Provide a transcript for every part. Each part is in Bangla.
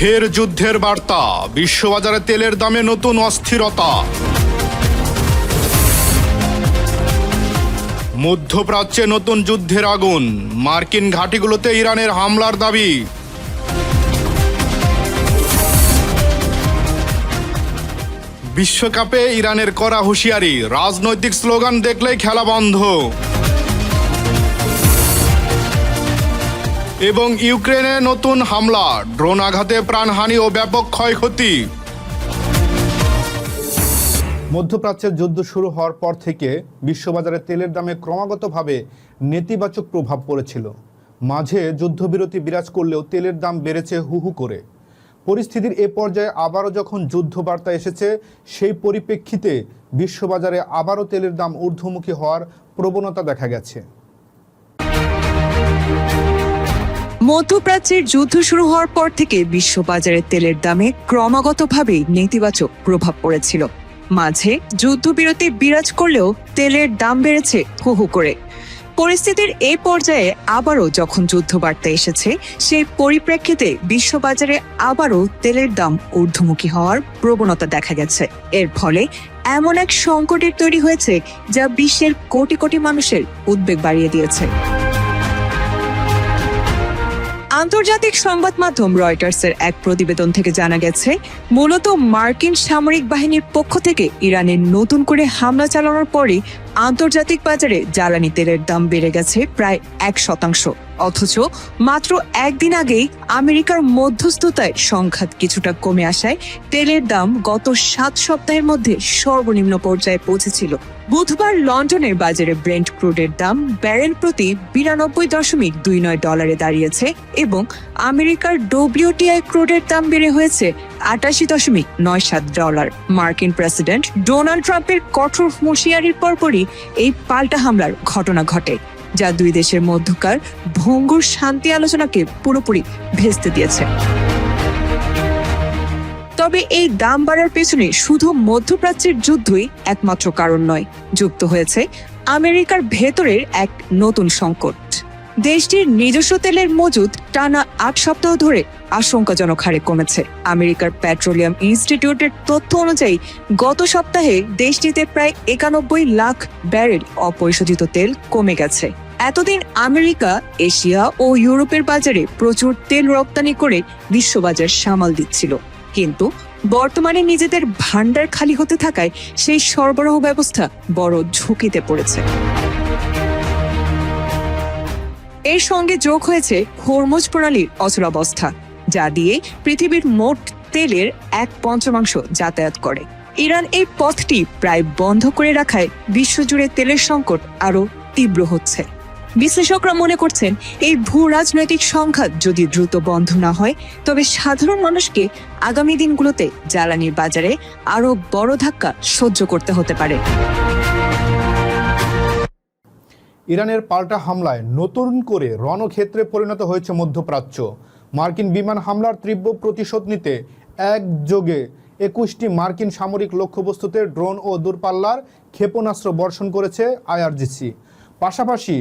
ফের যুদ্ধের বার্তা, বিশ্ববাজারে তেলের দামে নতুন অস্থিরতা। মধ্যপ্রাচ্যে নতুন যুদ্ধের আগুন, মার্কিন ঘাঁটিগুলোতে ইরানের হামলার দাবি। বিশ্বকাপে ইরানের কড়া হুঁশিয়ারি, রাজনৈতিক স্লোগান দেখলেই খেলা বন্ধ। এবং ইউক্রেনে নতুন হামলা, ড্রোন আঘাতে প্রাণহানি ও ব্যাপক ক্ষয়ক্ষতি। মধ্যপ্রাচ্যের যুদ্ধ শুরু হওয়ার পর থেকে বিশ্ববাজারে তেলের দামে ক্রমাগতভাবে নেতিবাচক প্রভাব পড়েছিল। মাঝে যুদ্ধবিরতি বিরাজ করলেও তেলের দাম বেড়েছে হু হু করে। পরিস্থিতির এ পর্যায়ে আবারও যখন যুদ্ধবার্তা এসেছে, সেই পরিপ্রেক্ষিতে বিশ্ববাজারে আবারও তেলের দাম ঊর্ধ্বমুখী হওয়ার প্রবণতা দেখা গেছে। মধ্যপ্রাচ্যের যুদ্ধ শুরু হওয়ার পর থেকে বিশ্ববাজারে তেলের দামে ক্রমাগতভাবে নেতিবাচক প্রভাব পড়েছিল। মাঝে যুদ্ধবিরতি বিরাজ করলেও তেলের দাম বেড়েছে হু হু করে। পরিস্থিতির এই পর্যায়ে আবারও যখন যুদ্ধবার্তা এসেছে, সেই পরিপ্রেক্ষিতে বিশ্ববাজারে আবারও তেলের দাম ঊর্ধ্বমুখী হওয়ার প্রবণতা দেখা গেছে। এর ফলে এমন এক সংকটের তৈরি হয়েছে যা বিশ্বের কোটি কোটি মানুষের উদ্বেগ বাড়িয়ে দিয়েছে। আন্তর্জাতিক সংবাদ মাধ্যম রয়টার্সের এক প্রতিবেদন থেকে জানা গেছে, মূলত মার্কিন সামরিক বাহিনীর পক্ষ থেকে ইরানে নতুন করে হামলা চালানোর পরই আন্তর্জাতিক বাজারে জ্বালানি তেলের দাম বেড়ে গেছে প্রায় 1%। অথচ মাত্র একদিন আগেই আমেরিকার মধ্যস্থতায় সংঘাত কিছুটা কমে আসায় তেলের দাম গত 7 সপ্তাহের মধ্যে সর্বনিম্ন পর্যায়ে পৌঁছেছিল। বুধবার লন্ডনের বাজারে ব্রেন্ট ক্রুডের দাম ব্যারেল প্রতি $92.29 দাঁড়িয়েছে এবং আমেরিকার WTI ক্রুডের দাম বেড়ে হয়েছে $88.97। মার্কিন প্রেসিডেন্ট ডোনাল্ড ট্রাম্পের কঠোর হুঁশিয়ারির পরপরই এই পাল্টা হামলার ঘটনা ঘটে, যা দুই দেশের মধ্যকার ভঙ্গুর শান্তি আলোচনাকে পুরোপুরি ভেস্তে দিয়েছে। তবে এই দাম বাড়ার পেছনে শুধু মধ্যপ্রাচ্যের যুদ্ধই একমাত্র কারণ নয়, যুক্ত হয়েছে আমেরিকার ভেতরের এক নতুন সংকট। দেশটির নিজস্ব তেলের মজুদ টানা 8 সপ্তাহ ধরে আশঙ্কাজনক হারে কমেছে। আমেরিকার পেট্রোলিয়াম ইনস্টিটিউটের তথ্য অনুযায়ী গত সপ্তাহে দেশটিতে প্রায় 91 লাখ ব্যারেল অপরিশোধিত তেল কমে গেছে। এতদিন আমেরিকা, এশিয়া ও ইউরোপের বাজারে প্রচুর তেল রপ্তানি করে বিশ্ববাজার সামাল দিচ্ছিল, কিন্তু বর্তমানে নিজেদের ভান্ডার খালি হতে থাকায় সেই সরবরাহ ব্যবস্থা বড় ঝুঁকিতে পড়েছে। এর সঙ্গে যোগ হয়েছে হরমুজ প্রণালীর অচলাবস্থা, যা দিয়ে পৃথিবীর মোট তেলের 1/5 যাতায়াত করে। ইরান এই পথটি প্রায় বন্ধ করে রাখায় বিশ্বজুড়ে তেলের সংকট আরো তীব্র হচ্ছে। বিশ্লেষকরা মনে করছেন, এই ভূ রাজনৈতিক সংঘাত যদি দ্রুত বন্ধ না হয়, তবে সাধারণ মানুষকে আগামী দিনগুলোতে জ্বালানির বাজারে আরো বড় ধাক্কা সহ্য করতে হতে পারে। ইরানের পাল্টা হামলায় নতুন করে রণক্ষেত্রে পরিণত হয়েছে মধ্যপ্রাচ্য। মার্কিন বিমান হামলার তীব্র প্রতিশোধ নিতে একযোগে 21টি মার্কিন সামরিক লক্ষ্যবস্তুতে ড্রোন ও দূরপাল্লার ক্ষেপণাস্ত্র বর্ষণ করেছে আইআরজিসি। পাশাপাশি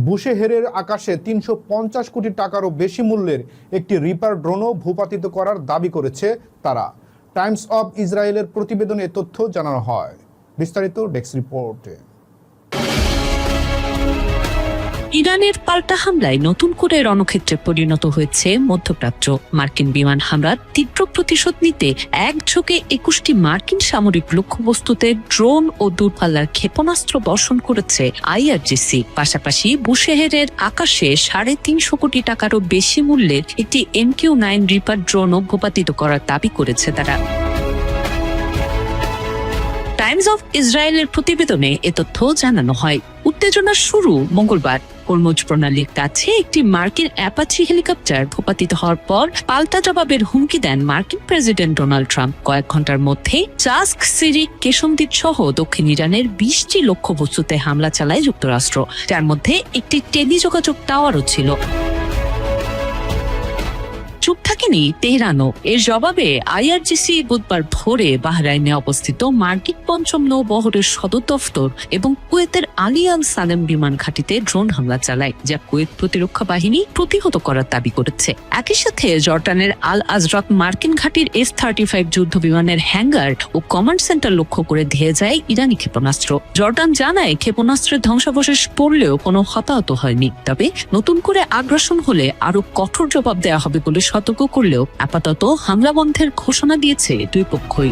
বুশেহেরের আকাশে 350 কোটি টাকারও বেশি মূল্যের একটি রিপার ড্রোনও ভূপাতিত করার দাবি করেছে তারা। টাইমস অব ইসরায়েলের প্রতিবেদনে তথ্য জানানো হয়। বিস্তারিত ডেস্ক রিপোর্টে। ইরানের পাল্টা হামলায় নতুন করে রণক্ষেত্রে পরিণত হয়েছে মধ্যপ্রাচ্য। মার্কিন বিমান হামলার তীব্র প্রতিশোধ নিতে একযোগে 21টি মার্কিন সামরিক লক্ষ্যবস্তুতে ড্রোন ও দূরপাল্লার ক্ষেপণাস্ত্র বর্ষণ করেছে আইআরজিসি। পাশাপাশি বুশেহেরের আকাশে 350 কোটি টাকারও বেশি মূল্যের একটি MQ-9 রিপার ড্রোনও ভূপাতিত করার দাবি করেছে তারা। টাইমস অব ইসরায়েলের প্রতিবেদনে এ তথ্য জানানো হয়। উত্তেজনার শুরু মঙ্গলবার। হরমুজ প্রণালীর কাছে একটি মার্কিন অ্যাপাচি হেলিকপ্টার ভূপাতিত হওয়ার পর পাল্টা জবাবের হুমকি দেন মার্কিন প্রেসিডেন্ট ডোনাল্ড ট্রাম্প। কয়েক ঘন্টার মধ্যে চাস্ক, সিরিক, কেশম দ্বীপ সহ দক্ষিণ ইরানের 20টি লক্ষ্যবস্তুতে হামলা চালায় যুক্তরাষ্ট্র, যার মধ্যে একটি টেলিযোগাযোগ টাওয়ারও ছিল। চুপ থাকেনি তেহরানও। এর জবাবে আইআরজিসি বুধবার ভোরে বাহরাইনে অবস্থিত মার্কিন পঞ্চম নৌবহরের সদর দফতর এবং কুয়েতের আলী আল সালেম বিমান ঘাঁটিতে ড্রোন হামলা চালায়, যা কুয়েত প্রতিরক্ষা বাহিনী প্রতিহত করার দাবি করেছে। একই সাথে জর্ডানের আল আজরাক মার্কিন ঘাঁটির F-35 যুদ্ধ বিমানের হ্যাঙ্গার ও কমান্ড সেন্টার লক্ষ্য করে ধেয়ে যায় ইরানি ক্ষেপণাস্ত্র। জর্ডান জানায় ক্ষেপণাস্ত্রের ধ্বংসাবশেষ পড়লেও কোনো হতাহত হয়নি, তবে নতুন করে আগ্রাসন হলে আরো কঠোর জবাব দেওয়া হবে বলে সতর্ক করলেও আপাতত হামলা বন্ধের ঘোষণা দিয়েছে দুই পক্ষই।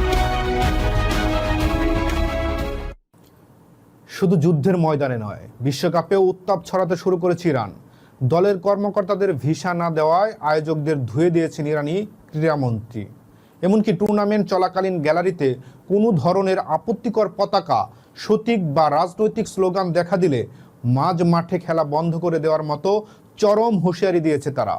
শুধু যুদ্ধের ময়দানে নয়, বিশ্বকাপেও উত্তাপ ছড়াতে শুরু করেছে ইরান। দলের কর্মকর্তাদের ভিসা না দেওয়ায় আয়োজকদের ধুয়ে দিয়েছেন ইরানি ক্রীড়ামন্ত্রী। এমনকি টুর্নামেন্ট চলাকালীন গ্যালারিতে কোনো ধরনের আপত্তিকর পতাকা, সতীক বা রাজনৈতিক স্লোগান দেখা দিলে মাঝ মাঠে খেলা বন্ধ করে দেওয়ার মতো চরম হুঁশিয়ারি দিয়েছে তারা।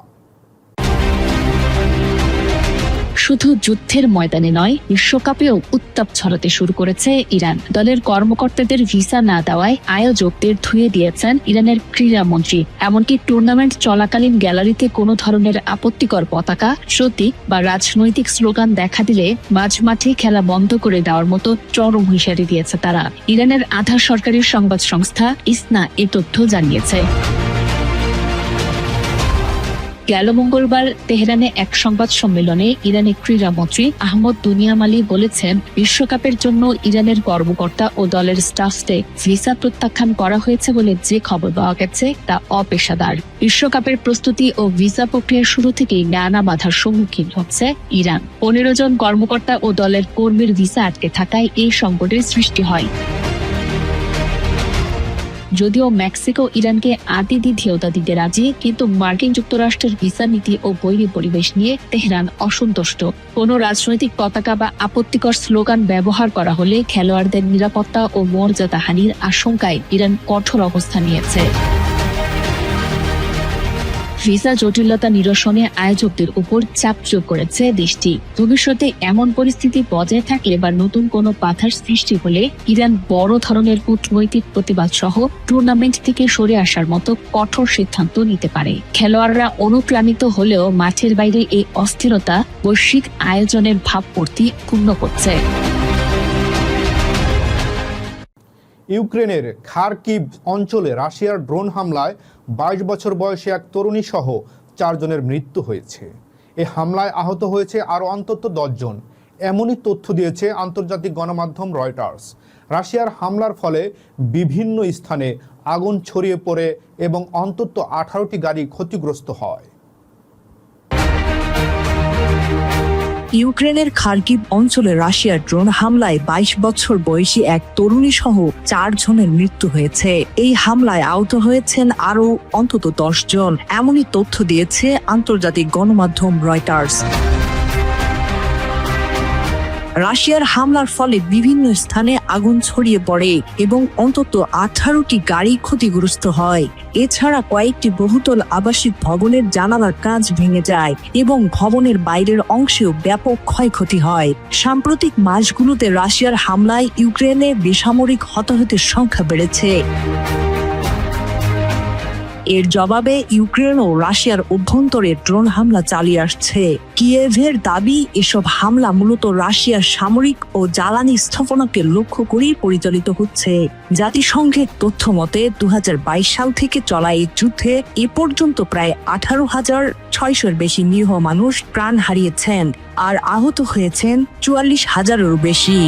শুধু যুদ্ধের ময়দানে নয়, বিশ্বকাপেও উত্তাপ ছড়াতে শুরু করেছে ইরান। দলের কর্মকর্তাদের ভিসা না দেওয়ায় আয়োজকদের ধুয়ে দিয়েছেন ইরানের ক্রীড়ামন্ত্রী। এমনকি টুর্নামেন্ট চলাকালীন গ্যালারিতে কোনো ধরনের আপত্তিকর পতাকা, সতীক বা রাজনৈতিক স্লোগান দেখা দিলে মাঝ মাঠে খেলা বন্ধ করে দেওয়ার মতো চরম হুঁশিয়ারি দিয়েছে তারা। ইরানের আধা সরকারি সংবাদ সংস্থা ইসনা এ তথ্য জানিয়েছে। গেল মঙ্গলবার তেহরানে এক সংবাদ সম্মেলনে ইরানের ক্রীড়ামন্ত্রী আহমদ দুনিয়ামালি বলেছেন, বিশ্বকাপের জন্য ইরানের কর্মকর্তা ও দলের স্টাফকে ভিসা প্রত্যাখ্যান করা হয়েছে বলে যে খবর পাওয়া গেছে তা অপেশাদার। বিশ্বকাপের প্রস্তুতি ও ভিসা প্রক্রিয়ার শুরু থেকেই নানা বাধার সম্মুখীন হচ্ছে ইরান। 15 জন কর্মকর্তা ও দলের কর্মীর ভিসা আটকে থাকায় এই সংকটের সৃষ্টি হয়। যদিও মেক্সিকো ইরানকে আতিথেয়তা দিতে রাজি, কিন্তু মার্কিন যুক্তরাষ্ট্রের ভিসা নীতি ও বৈরী পরিবেশ নিয়ে তেহরান অসন্তুষ্ট। কোনো রাজনৈতিক পতাকা বা আপত্তিকর স্লোগান ব্যবহার করা হলে খেলোয়াড়দের নিরাপত্তা ও মর্যাদাহানির আশঙ্কায় ইরান কঠোর অবস্থান নিয়েছে। ভিসা জটিলতা নিরসনে আয়োজকদের উপর চাপ প্রয়োগ করেছে দেশটি। ভবিষ্যতে এমন পরিস্থিতি বজায় থাকলে বা নতুন কোনো বাধার সৃষ্টি হলে ইরান বড় ধরনের কূটনৈতিক প্রতিবাদ সহ টুর্নামেন্ট থেকে সরে আসার মতো কঠোর সিদ্ধান্ত নিতে পারে। খেলোয়াড়রা অনুপ্রাণিত হলেও মাঠের বাইরে এই অস্থিরতা বৈশ্বিক আয়োজনের ভাবমূর্তি ক্ষুণ্ণ করছে। ইউক্রেনের খারকিভ অঞ্চলে রাশিয়ার ড্রোন হামলায় 22 বছর বয়সী এক তরুণী সহ 4 জনের মৃত্যু হয়েছে। এই হামলায় আহত হয়েছে আরও অন্তত 10 জন, এমনই তথ্য দিয়েছে আন্তর্জাতিক গণমাধ্যম রয়টার্স। রাশিয়ার হামলার ফলে বিভিন্ন স্থানে আগুন ছড়িয়ে পড়ে এবং অন্তত 18টি গাড়ি ক্ষতিগ্রস্ত হয়। ইউক্রেনের খারকিভ অঞ্চলে রাশিয়ার ড্রোন হামলায় 22 বছর বয়সী এক তরুণী সহ 4 জনের মৃত্যু হয়েছে। এই হামলায় আহত হয়েছেন আরও অন্তত 10 জন, এমনই তথ্য দিয়েছে আন্তর্জাতিক গণমাধ্যম রয়টার্স। রাশিয়ার হামলার ফলে বিভিন্ন স্থানে আগুন ছড়িয়ে পড়ে এবং অন্তত 18টি গাড়ি ক্ষতিগ্রস্ত হয়। এছাড়া কয়েকটি বহুতল আবাসিক ভবনের জানালার কাঁচ ভেঙে যায় এবং ভবনের বাইরের অংশেও ব্যাপক ক্ষয়ক্ষতি হয়। সাম্প্রতিক মাসগুলোতে রাশিয়ার হামলায় ইউক্রেনে বেসামরিক হতাহতের সংখ্যা বেড়েছে। এর জবাবে ইউক্রেনও রাশিয়ার অভ্যন্তরে ড্রোন হামলা চালিয়ে আসছে। কিয়েভের দাবি, এসব হামলা মূলত রাশিয়ার সামরিক ও জ্বালানি স্থাপনাকে লক্ষ্য করেই পরিচালিত হচ্ছে। জাতিসংঘের তথ্য মতে 2022 সাল থেকে চলা এই যুদ্ধে এ পর্যন্ত প্রায় 18,600-এর বেশি নিরীহ মানুষ প্রাণ হারিয়েছেন আর আহত হয়েছেন 44,000-এরও বেশি।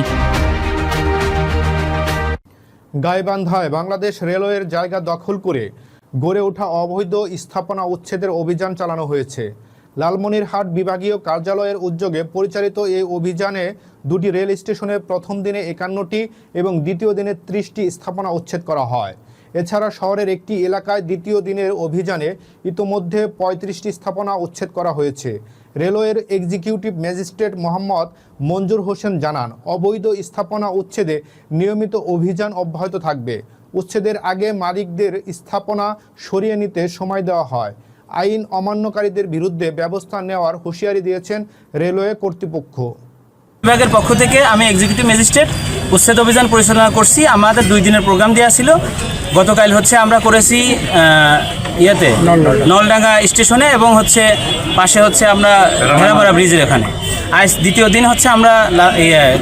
গাইবান্ধায় বাংলাদেশ রেলওয়ের জায়গা দখল করে গড়ে ওঠা অবৈধ স্থাপনা উচ্ছেদের অভিযান চালানো হয়েছে। লালমনিরহাট বিভাগীয় কার্যালয়ের উদ্যোগে পরিচালিত এই অভিযানে 2টি রেল স্টেশনে প্রথম দিনে 51টি এবং দ্বিতীয় দিনে 30টি স্থাপনা উচ্ছেদ করা হয়। এছাড়া শহরের একটি এলাকায় দ্বিতীয় দিনের অভিযানে ইতোমধ্যে 35টি স্থাপনা উচ্ছেদ করা হয়েছে। রেলওয়ের এক্সিকিউটিভ ম্যাজিস্ট্রেট মোহাম্মদ মঞ্জুর হোসেন জানান, অবৈধ স্থাপনা উচ্ছেদে নিয়মিত অভিযান অব্যাহত থাকবে। উচ্ছেদের আগে মালিকদের স্থাপনা সরিয়ে নিতে সময় দেওয়া হয়। আইন অমান্যকারীদের বিরুদ্ধে ব্যবস্থা নেওয়ার হুঁশিয়ারি দিয়েছেন রেলওয়ে কর্তৃপক্ষ। বিভাগের পক্ষ থেকে আমি এক্সিকিউটিভ ম্যাজিস্ট্রেট উচ্ছেদ অভিযান পরিচালনা করছি। আমাদের 2 দিনের প্রোগ্রাম দেওয়া ছিল। গতকাল আমরা করেছি নলডাঙ্গা স্টেশনে এবং পাশে আমরা ভেড়াপাড়া ব্রিজের এখানে। আজ দ্বিতীয় দিন আমরা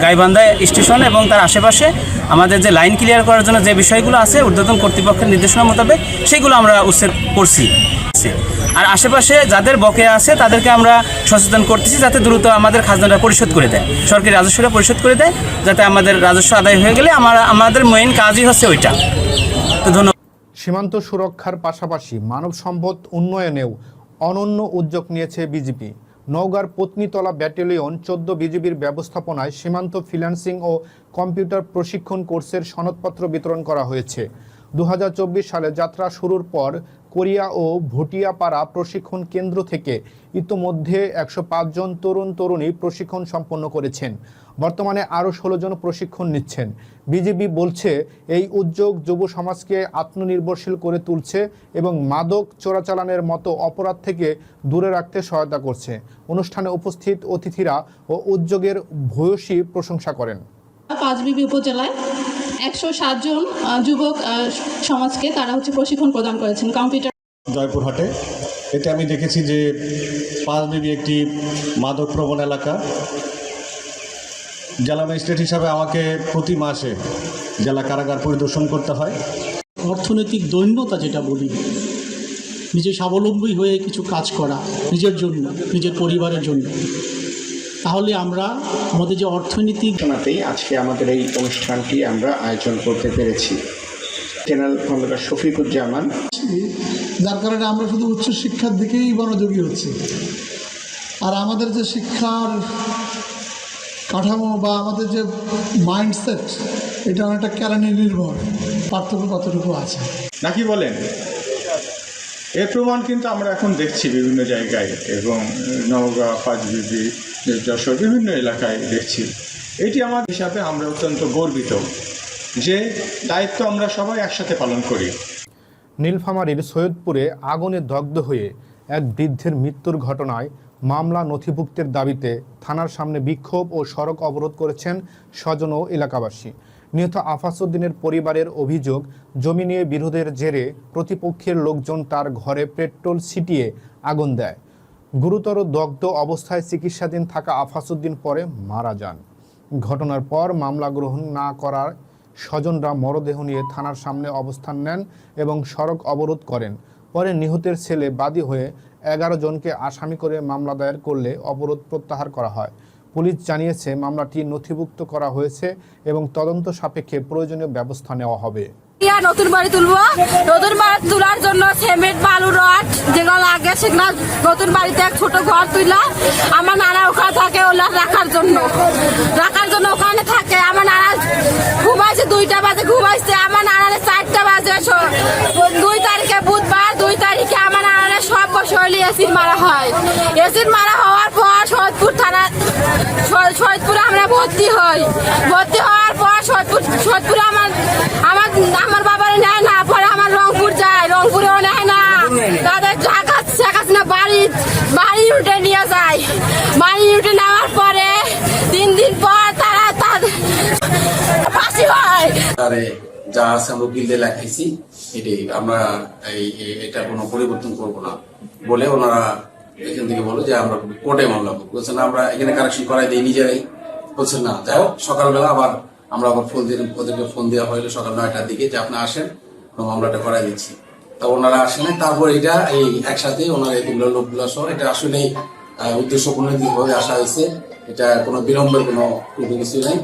গাইবান্ধা স্টেশন এবং তার আশেপাশে আমাদের যে লাইন ক্লিয়ার করার জন্য যে বিষয়গুলো আছে ঊর্ধ্বতন কর্তৃপক্ষের নির্দেশনা মোতাবেক সেগুলো আমরা উচ্ছেদ করছি। আর আশেপাশে যাদের বকেয়া আছে তাদেরকে আমরা সচেতন করতেছি যাতে দ্রুত আমাদের খাজনাটা পরিশোধ করে দেয়, সরকারি রাজস্বটা পরিশোধ করে দেয়, যাতে আমাদের রাজস্ব আদায় হয়ে গেলে আমাদের মেইন কাজই ওইটা। তো ধন্যবাদ। সীমান্ত সুরক্ষার পাশাপাশি মানব সম্পদ উন্নয়নেও অনন্য উদ্যোগ নিয়েছে বিজিবি। নওগাঁর পত্নীতলা ব্যাটালিয়ন 14 বিজিবির ব্যবস্থাপনায় সীমান্ত ফ্রিল্যান্সিং ও কম্পিউটার প্রশিক্ষণ কোর্সের সনদপত্র বিতরণ করা হয়েছে। 2024 সালে যাত্রা শুরুর পর কোরিয়া ও ভুটিয়াপাড়া প্রশিক্ষণ কেন্দ্র থেকে ইতোমধ্যে 105 জন তরুণ তরুণী প্রশিক্ষণ সম্পন্ন করেছেন। বর্তমানে আরও 16 জন প্রশিক্ষণ নিচ্ছেন। বিজিবি বলছে এই উদ্যোগ যুব সমাজকে আত্মনির্ভরশীল করে তুলছে এবং মাদক চোরাচালানের মতো অপরাধ থেকে দূরে রাখতে সহায়তা করছে। অনুষ্ঠানে উপস্থিত অতিথিরা ও উদ্যোগের ভূয়সী প্রশংসা করেন। পাঁচবিবি উপজেলায় 107 জন যুবক সমাজকে তারা প্রশিক্ষণ প্রদান করেছেন কম্পিউটার। জয়পুরহাটে এতে আমি দেখেছি যে পাঁচবিবি একটি মাদক প্রবণ এলাকা। জেলা ম্যাজিস্ট্রেট হিসাবে আমাকে প্রতি মাসে জেলা কারাগার পরিদর্শন করতে হয়। অর্থনৈতিক দৈন্যতা যেটা বলি, নিজে স্বাবলম্বী হয়ে কিছু কাজ করা নিজের জন্য, নিজের পরিবারের জন্য, তাহলে আমরা আমাদের যে অর্থনৈতিক আজকে আমাদের এই অনুষ্ঠানটি আমরা আয়োজন করতে পেরেছি। জেনারেল কমান্ডার শফিকুজ্জামান, যার কারণে আমরা শুধু উচ্চশিক্ষার দিকেই মনোযোগী হচ্ছি, আর আমাদের যে শিক্ষার কাঠামো বা আমাদের যে মাইন্ডসেট এটা অনেকটা কেরানি নির্ভর। পার্থক্য কতটুকু আছে নাকি বলেন? এর প্রমাণ কিন্তু আমরা এখন দেখছি বিভিন্ন জায়গায় এবং নওগাঁ, পাঁচবিবি, যশোর বিভিন্ন এলাকায় দেখছি। এটি আমার হিসাবে আমরা অত্যন্ত গর্বিত যে দায়িত্ব আমরা সবাই একসাথে পালন করি। নীলফামারীর সৈয়দপুরে আগুনে দগ্ধ হয়ে এক বৃদ্ধের মৃত্যুর ঘটনায় মামলা নথিভুক্তের দাবিতে থানার সামনে বিক্ষোভ ও সড়ক অবরোধ করেছেন স্বজন ও এলাকাবাসী। নিহত আফাস উদ্দিনের পরিবারের অভিযোগ, জমি নিয়ে বিরোধের জেরে প্রতিপক্ষের লোকজন তার ঘরে পেট্রোল ছিটিয়ে আগুন দেয়। গুরুতর দগ্ধ অবস্থায় চিকিৎসাধীন থাকা আফাস উদ্দিন পরে মারা যান। ঘটনার পর মামলা গ্রহণ না করার স্বজনরা মরদেহ নিয়ে থানার সামনে অবস্থান নেন এবং সড়ক অবরোধ করেন। পরে নিহতের ছেলে বাদী হয়ে 11 জনকে আসামি করে মামলা দায়ের করলে অবরোধ প্রত্যাহার করা হয়। পুলিশ জানিয়েছে মামলাটি নথিভুক্ত করা হয়েছে এবং তদন্ত সাপেক্ষে প্রয়োজনীয় ব্যবস্থা নেওয়া হবে। নতুন বাড়ি তুলবো, নতুন বাড়ি তোলার জন্য সিমেন্ট, বালু, রড যেগুলো লাগে সেগুলো নতুন বাড়িতে এক ছোট ঘর তুললা আমার নানা ওখানে থাকে, ওলা রাখার জন্য ওখানে থাকে। আমার নানা ঘুমাইছে 2টা বাজে, ঘুমাইছে আমার নানারে 4টা বাজে। 2 তারিখে বুধবার, 2 তারিখে আমার নানারে সব বসে এসিড মারা হয়। এসিড মারা হওয়ার পর সৈয়দপুরে আমরা ভর্তি হই। ভর্তি হওয়ার পর সৈয়দপুরে আমার বাবার নেয় না, পরে আমার রংপুর যায়, রংপুরেও নেয় না। তাদের না বাড়ি উঠে নিয়ে যায়। বাড়ি উঠে নেওয়ার পরে 3 দিন পর তারা ফাঁসি হয়। যা আছে আমরা বিলে লেখাইছি, এটাই আমরা এটা কোনো পরিবর্তন করবো না বলে ওনারা এখান থেকে বলো যে আমরা কোর্টে মামলা করবো। বলছেন আমরা এখানে কারেকশন করাই দিই নিজেরাই। বলছেন না, যাই হোক সকালবেলা আমরা আবার ওদেরকে ফোন দেওয়া হইলো সকাল 9টার দিকে যে আপনি আসেন, মামলাটা করাই দিচ্ছি। তা ওনারা আসেন, তারপর এটা এই একসাথে ওনারা এগুলো লোকগুলো সহ এটা আসলে উদ্দেশ্যপূর্ণভাবে আসা হয়েছে। এটা কোনো বিলম্বের কোনো কিছু নেই।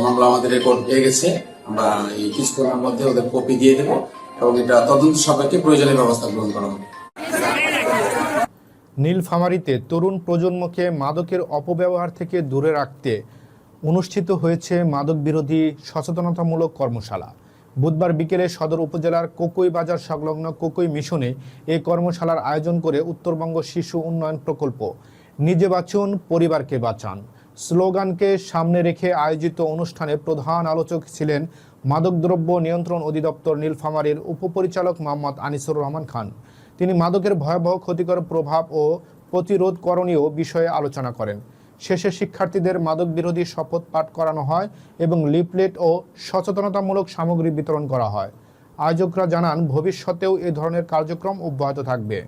মামলা আমাদের রেকর্ড পেয়ে গেছে, আমরা এই কিছুক্ষণের মধ্যে ওদের কপি দিয়ে দেবো এবং এটা তদন্ত সাপেক্ষে প্রয়োজনীয় ব্যবস্থা গ্রহণ করা হবে। নীলফামারীতে তরুণ প্রজন্মকে মাদকের অপব্যবহার থেকে দূরে রাখতে অনুষ্ঠিত হয়েছে মাদক বিরোধী সচেতনতামূলক কর্মশালা। বুধবার বিকেলে সদর উপজেলার কোকই বাজার সংলগ্ন কোকই মিশনে এই কর্মশালার আয়োজন করে উত্তরবঙ্গ শিশু উন্নয়ন প্রকল্প নিজে বাঁচুন পরিবারকে বাঁচান স্লোগানকে সামনে রেখে আয়োজিত অনুষ্ঠানে প্রধান আলোচক ছিলেন মাদকদ্রব্য নিয়ন্ত্রণ অধিদপ্তর নীলফামারীর উপপরিচালক মোহাম্মদ আনিসুর রহমান খান। তিনি মাদকের ভয়াবহ ক্ষতিকর প্রভাব ও প্রতিরোধ করণীয় বিষয়ে আলোচনা করেন। শেষে শিক্ষার্থীদের মাদক বিরোধী শপথ পাঠ করানো হয় এবং লিফলেট ও সচেতনতামূলক সামগ্রী বিতরণ করা হয়। আয়োজকরা জানান ভবিষ্যতেও এ ধরনের কার্যক্রম অব্যাহত থাকবে।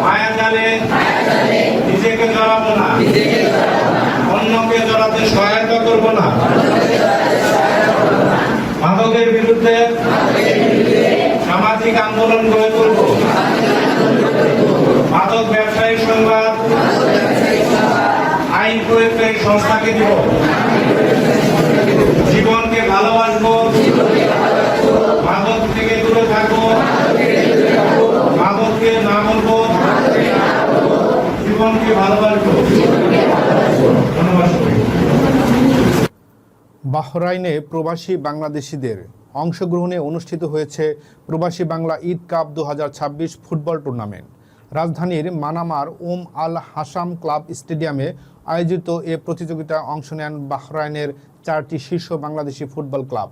মায়াজালে নিজেকে জড়াবো না, অন্যকে জড়াতে সহায়তা করবো না, মাদকের বিরুদ্ধে সামাজিক আন্দোলন গড়ে তুলব, মাদক ব্যবসায়ী সংবাদ আইন প্রয়োগকারী সংস্থাকে দিব, জীবনকে ভালোবাসবো, মাদক থেকে দূরে থাকবো, মাদককে না বলবো, জীবনকে ভালোবাসবো। ধন্যবাদ। বাহরাইনে প্রবাসী বাংলাদেশিদের অংশগ্রহণে অনুষ্ঠিত হয়েছে প্রবাসী Bangla Eid cup 2026 football tournament. রাজধানীর মানামার আল হাসাম ক্লাব স্টেডিয়ামে আয়োজিত এ প্রতিযোগিতায় অংশ নেন বাহরাইনের 4টি শীর্ষ বাংলাদেশি ফুটবল ক্লাব।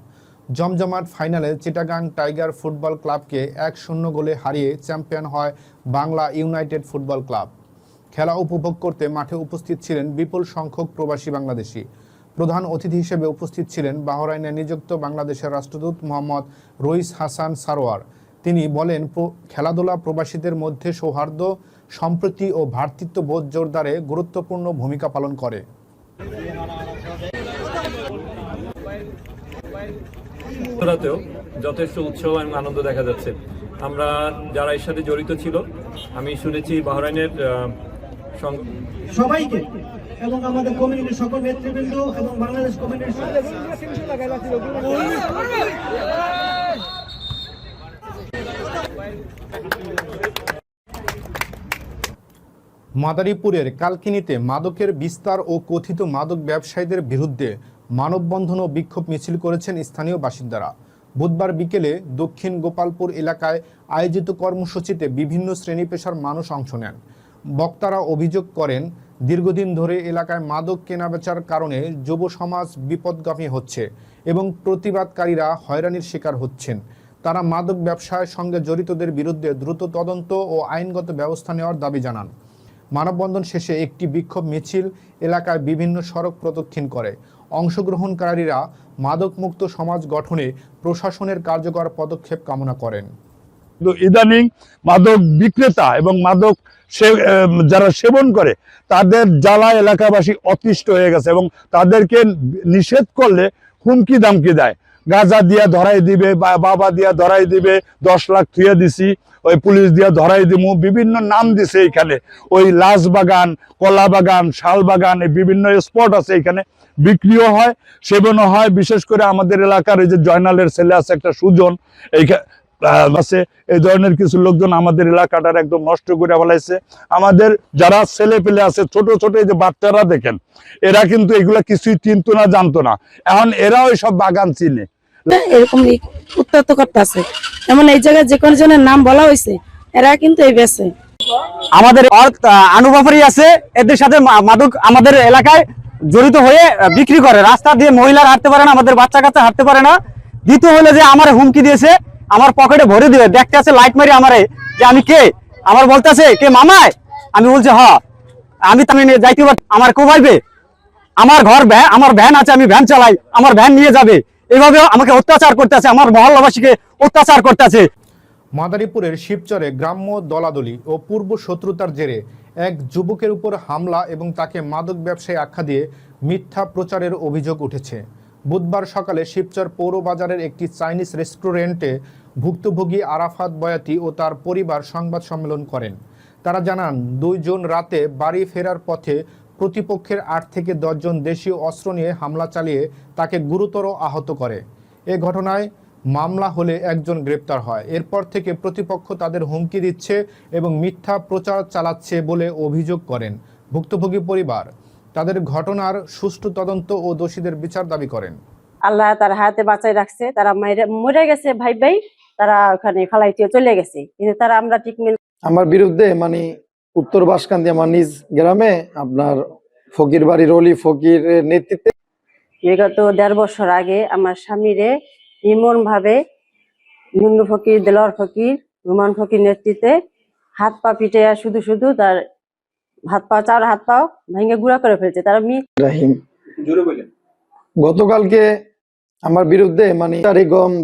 জমজমাট ফাইনালে চিটাগাং টাইগার ফুটবল ক্লাবকে 1-0 গোলে হারিয়ে চ্যাম্পিয়ন হয় বাংলা ইউনাইটেড ফুটবল ক্লাব। খেলা উপভোগ করতে মাঠে উপস্থিত ছিলেন বিপুল সংখ্যক প্রবাসী বাংলাদেশি। প্রধান অতিথি হিসেবে উপস্থিত ছিলেন বাহরাইনে নিযুক্ত বাংলাদেশের রাষ্ট্রদূত মোহাম্মদ রইস হাসান সারোয়ার। তিনি বলেন, খেলাধুলা প্রবাসীদের মধ্যে সৌহার্দ্য, সম্প্রীতি ও ভ্রাতৃত্ববোধ জোরদারে গুরুত্বপূর্ণ ভূমিকা পালন করে। যথেষ্ট উৎসাহ এবং আনন্দ দেখা যাচ্ছে। আমরা যারা এর সাথে জড়িত ছিল, আমি শুনেছি বাহরাইনের সবাইকে এবং আমাদের কমিউনিটির সকল নেতৃবৃন্দ এবং বাংলাদেশ কমিউনিটির মাদারীপুরের কালকিনিতে মাদকের বিস্তার ও কথিত মাদক ব্যবসায়ীদের বিরুদ্ধে মানববন্ধন ও বিক্ষোভ মিছিল করেছেন স্থানীয় বাসিন্দারা। বুধবার বিকেলে দক্ষিণ গোপালপুর এলাকায় আয়োজিত কর্মসূচিতে বিভিন্ন শ্রেণী পেশার মানুষ অংশ নেন। বক্তারা অভিযোগ করেন, দীর্ঘদিন ধরে এলাকায় মাদক কেনাবেচার কারণে যুব সমাজ বিপদগামী হচ্ছে এবং প্রতিবাদকারীরা হয়রানির শিকার হচ্ছেন। তারা মাদক ব্যবসায়ের সঙ্গে জড়িতদের বিরুদ্ধে দ্রুত তদন্ত ও আইনগত ব্যবস্থা নেওয়ার দাবি জানান। মানববন্ধন শেষে একটি বিক্ষোভ মিছিল এলাকায় বিভিন্ন সড়ক প্রদক্ষিণ করে। অংশগ্রহণকারীরা মাদকমুক্ত সমাজ গঠনে প্রশাসনের কার্যকর পদক্ষেপ কামনা করেন। ইদানিং মাদক বিক্রেতা এবং মাদক যারা সেবন করে তাদের জ্বালা এলাকাবাসী অতিষ্ঠ হয়ে গেছে এবং তাদেরকে নিষেধ করলে হুমকি দামকি দেয়। গাঁজা দিয়া ধরাই দিবে, বাবা দিয়া ধরাই দিবে, 10 লাখ থুয়ে দিছি, ওই পুলিশ দিয়া ধরাই দিব, বিভিন্ন নাম দিছে। এখানে ওই লাশ বাগান, কলা বাগান, শাল বাগান, এই বিভিন্ন স্পট আছে, এখানে বিক্রিও হয়, সেবনও হয়। বিশেষ করে আমাদের এলাকার ওই যে জয়নালের ছেলে আছে একটা সুজন, আছে, এই ধরনের কিছু লোকজন আমাদের এলাকাটার একদম নষ্ট করে ফেলাইছে। আমাদের যারা ছেলে পেলে আছে, ছোট ছোট এই যে বাচ্চারা দেখেন, এরা কিন্তু এগুলা কিছুই চিনতো না, জানতো না, এখন এরা ওই সব বাগান চিনে। এরকম উত্তপ্ত করতেছে, এমন এই জায়গায় যে কোনো জনের নাম বলা হয়েছে, এরা কিন্তু এই বেছে। আমাদের আনুবাফারি আছে, এদের সাথে মাদক আমাদের এলাকায় জড়িত হয়ে বিক্রি করে। রাস্তা দিয়ে মহিলারা হাঁটতে পারে না, আমাদের বাচ্চা কাচ্চা হাঁটতে পারে না। দ্বিতীয় হলে যে আমার হুমকি দিয়েছে, আমার পকেটে ভরে দিবে, দেখতে আছে লাইট মারি আমারে যে আমি কে, আমার বলতেছে কে মামায়, আমি বলছি হ, আমি যাইতে পারি, আমার কোবাইবে, আমার ঘর আমার ভ্যান আছে, আমি ভ্যান চালাই, আমার ভ্যান নিয়ে যাবে, এভাবে আমাকে অত্যাচার করতেছে, আমার মহল্লাবাসীকে অত্যাচার করতেছে। মাদারীপুরের শিবচরে গ্রাম্য দলাদলি ও পূর্ব শত্রুতার জেরে এক যুবকের উপর হামলা এবং তাকে মাদক ব্যবসায়ী আখ্যা দিয়ে মিথ্যা প্রচারের অভিযোগ উঠেছে। বুধবার সকালে শিবচর পৌর বাজারের একটি চাইনিজ রেস্টুরেন্টে ভুক্তভোগী আরাফাত বয়াতি ও তার পরিবার সংবাদ সম্মেলন করেন। তারা জানান, 2 জুন রাতে বাড়ি ফেরার পথে প্রতিপক্ষের 8 থেকে 10 জন দেশীয় অস্ত্র নিয়ে হামলা চালিয়ে তাকে গুরুতর আহত করে। এ ঘটনায় মামলা হলে একজন গ্রেপ্তার হয়। এরপর থেকে প্রতিপক্ষ তাদের হুমকি দিচ্ছে এবং মিথ্যা প্রচার চালাচ্ছে বলে অভিযোগ করেন ভুক্তভোগী পরিবার। তাদের ঘটনার সুষ্ঠু তদন্ত ও দোষীদের বিচার দাবি করেন। আল্লাহ তার হাতে বাঁচাই রাখছে, তারা মরে গেছে, ভাই তারা ওখানে ফালাইতে চলে গেছে, কিন্তু তারা আমরা ঠিক আমার বিরুদ্ধে মানে উত্তর বাসকান্দি আমার নিজ গ্রামে আপনার ফকির বাড়ির অলি ফকিরের নেতৃত্বে বিগত 1.5 বছর আগে আমার স্বামীরে এমন ভাবে নুন্নু ফকির, দেলোয়ার ফকির, রুমান ফকির নেতৃত্বে হাত পা পিটে শুধু তার চার হাত পাও ভেঙে গুঁড়া করে ফেলছে তারা। রাহিম গতকালকে আমার বিরুদ্ধে মানে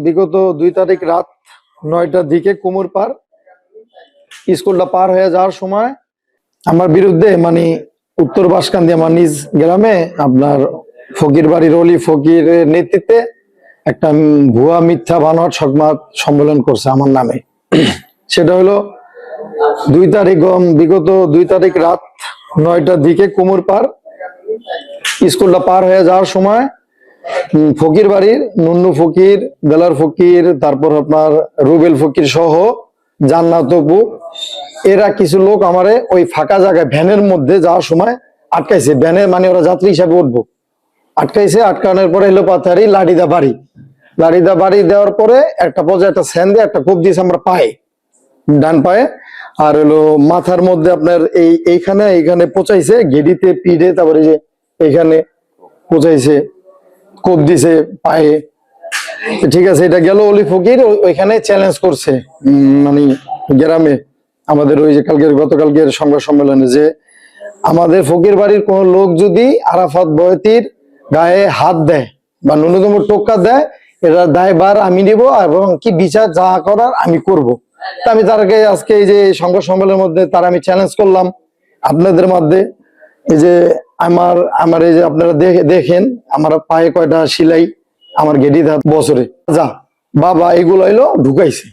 বিগত 2 তারিখ রাত 9টার দিকে কোমর পার স্কুলটা পার হয়ে যাওয়ার সময় আমার বিরুদ্ধে মানে উত্তর বাঁশকান্দি আমার নিজ গ্রামে আপনার ফকির বাড়ির অলি ফকিরের নেতৃত্বে একটা ভুয়া মিথ্যা বানোয়াট সংবাদ সম্মেলন করছে আমার নামে। সেটা হলো বিগত 2 তারিখ রাত 9টার দিকে কোমর পার স্কুলটা পার হয়ে যাওয়ার সময় ফকির বাড়ির নুন্নু ফকির, বেলার ফকির, তারপর আপনার রুবেল ফকির সহ জান্নাত অপু এরা কিছু লোক আমারে ওই ফাঁকা জায়গায় ভ্যানের মধ্যে যাওয়ার সময় আটকাইছে। ভ্যানে মানে ওরা যাত্রী হিসাবে উঠবো, আটকাইছে। আটকানোর পরে হলো পাথারি লাঠিদা বাড়ি দেওয়ার পরে একটা পর্যায়ে একটা স্যান দিয়ে একটা কোপ দিয়েছে আমরা পায়ে, ডান পায়ে। আর হলো মাথার মধ্যে আপনার এইখানে পচাইছে, গেডিতে পিঠে, তারপরে যে এইখানে পচাইছে, কোপ দিছে পায়ে। ঠিক আছে, এটা গেল অলি ফকির। ওইখানে চ্যালেঞ্জ করছে মানে গ্রামে আমাদের ওই যে গতকালকের সংবাদ সম্মেলনে যে আমাদের ফকির বাড়ির কোন লোক যদি আরাফাত বয়তির গায়ে হাত দেয় বা ন্যূনতম টোক্কা দেয়, এটা দায়ভার আমি নিব এবং কি বিচার যা করার আমি করব। আমি তারকে আজকে এই যে সংবাদ সম্মেলনের মধ্যে তার আমি চ্যালেঞ্জ করলাম আপনাদের মধ্যে, এই যে আমার এই যে আপনারা দেখেন আমার পায়ে কয়টা সিলাই, আমার গেডি বছরে যা বাবা এগুলো এলো ঢুকাইছে,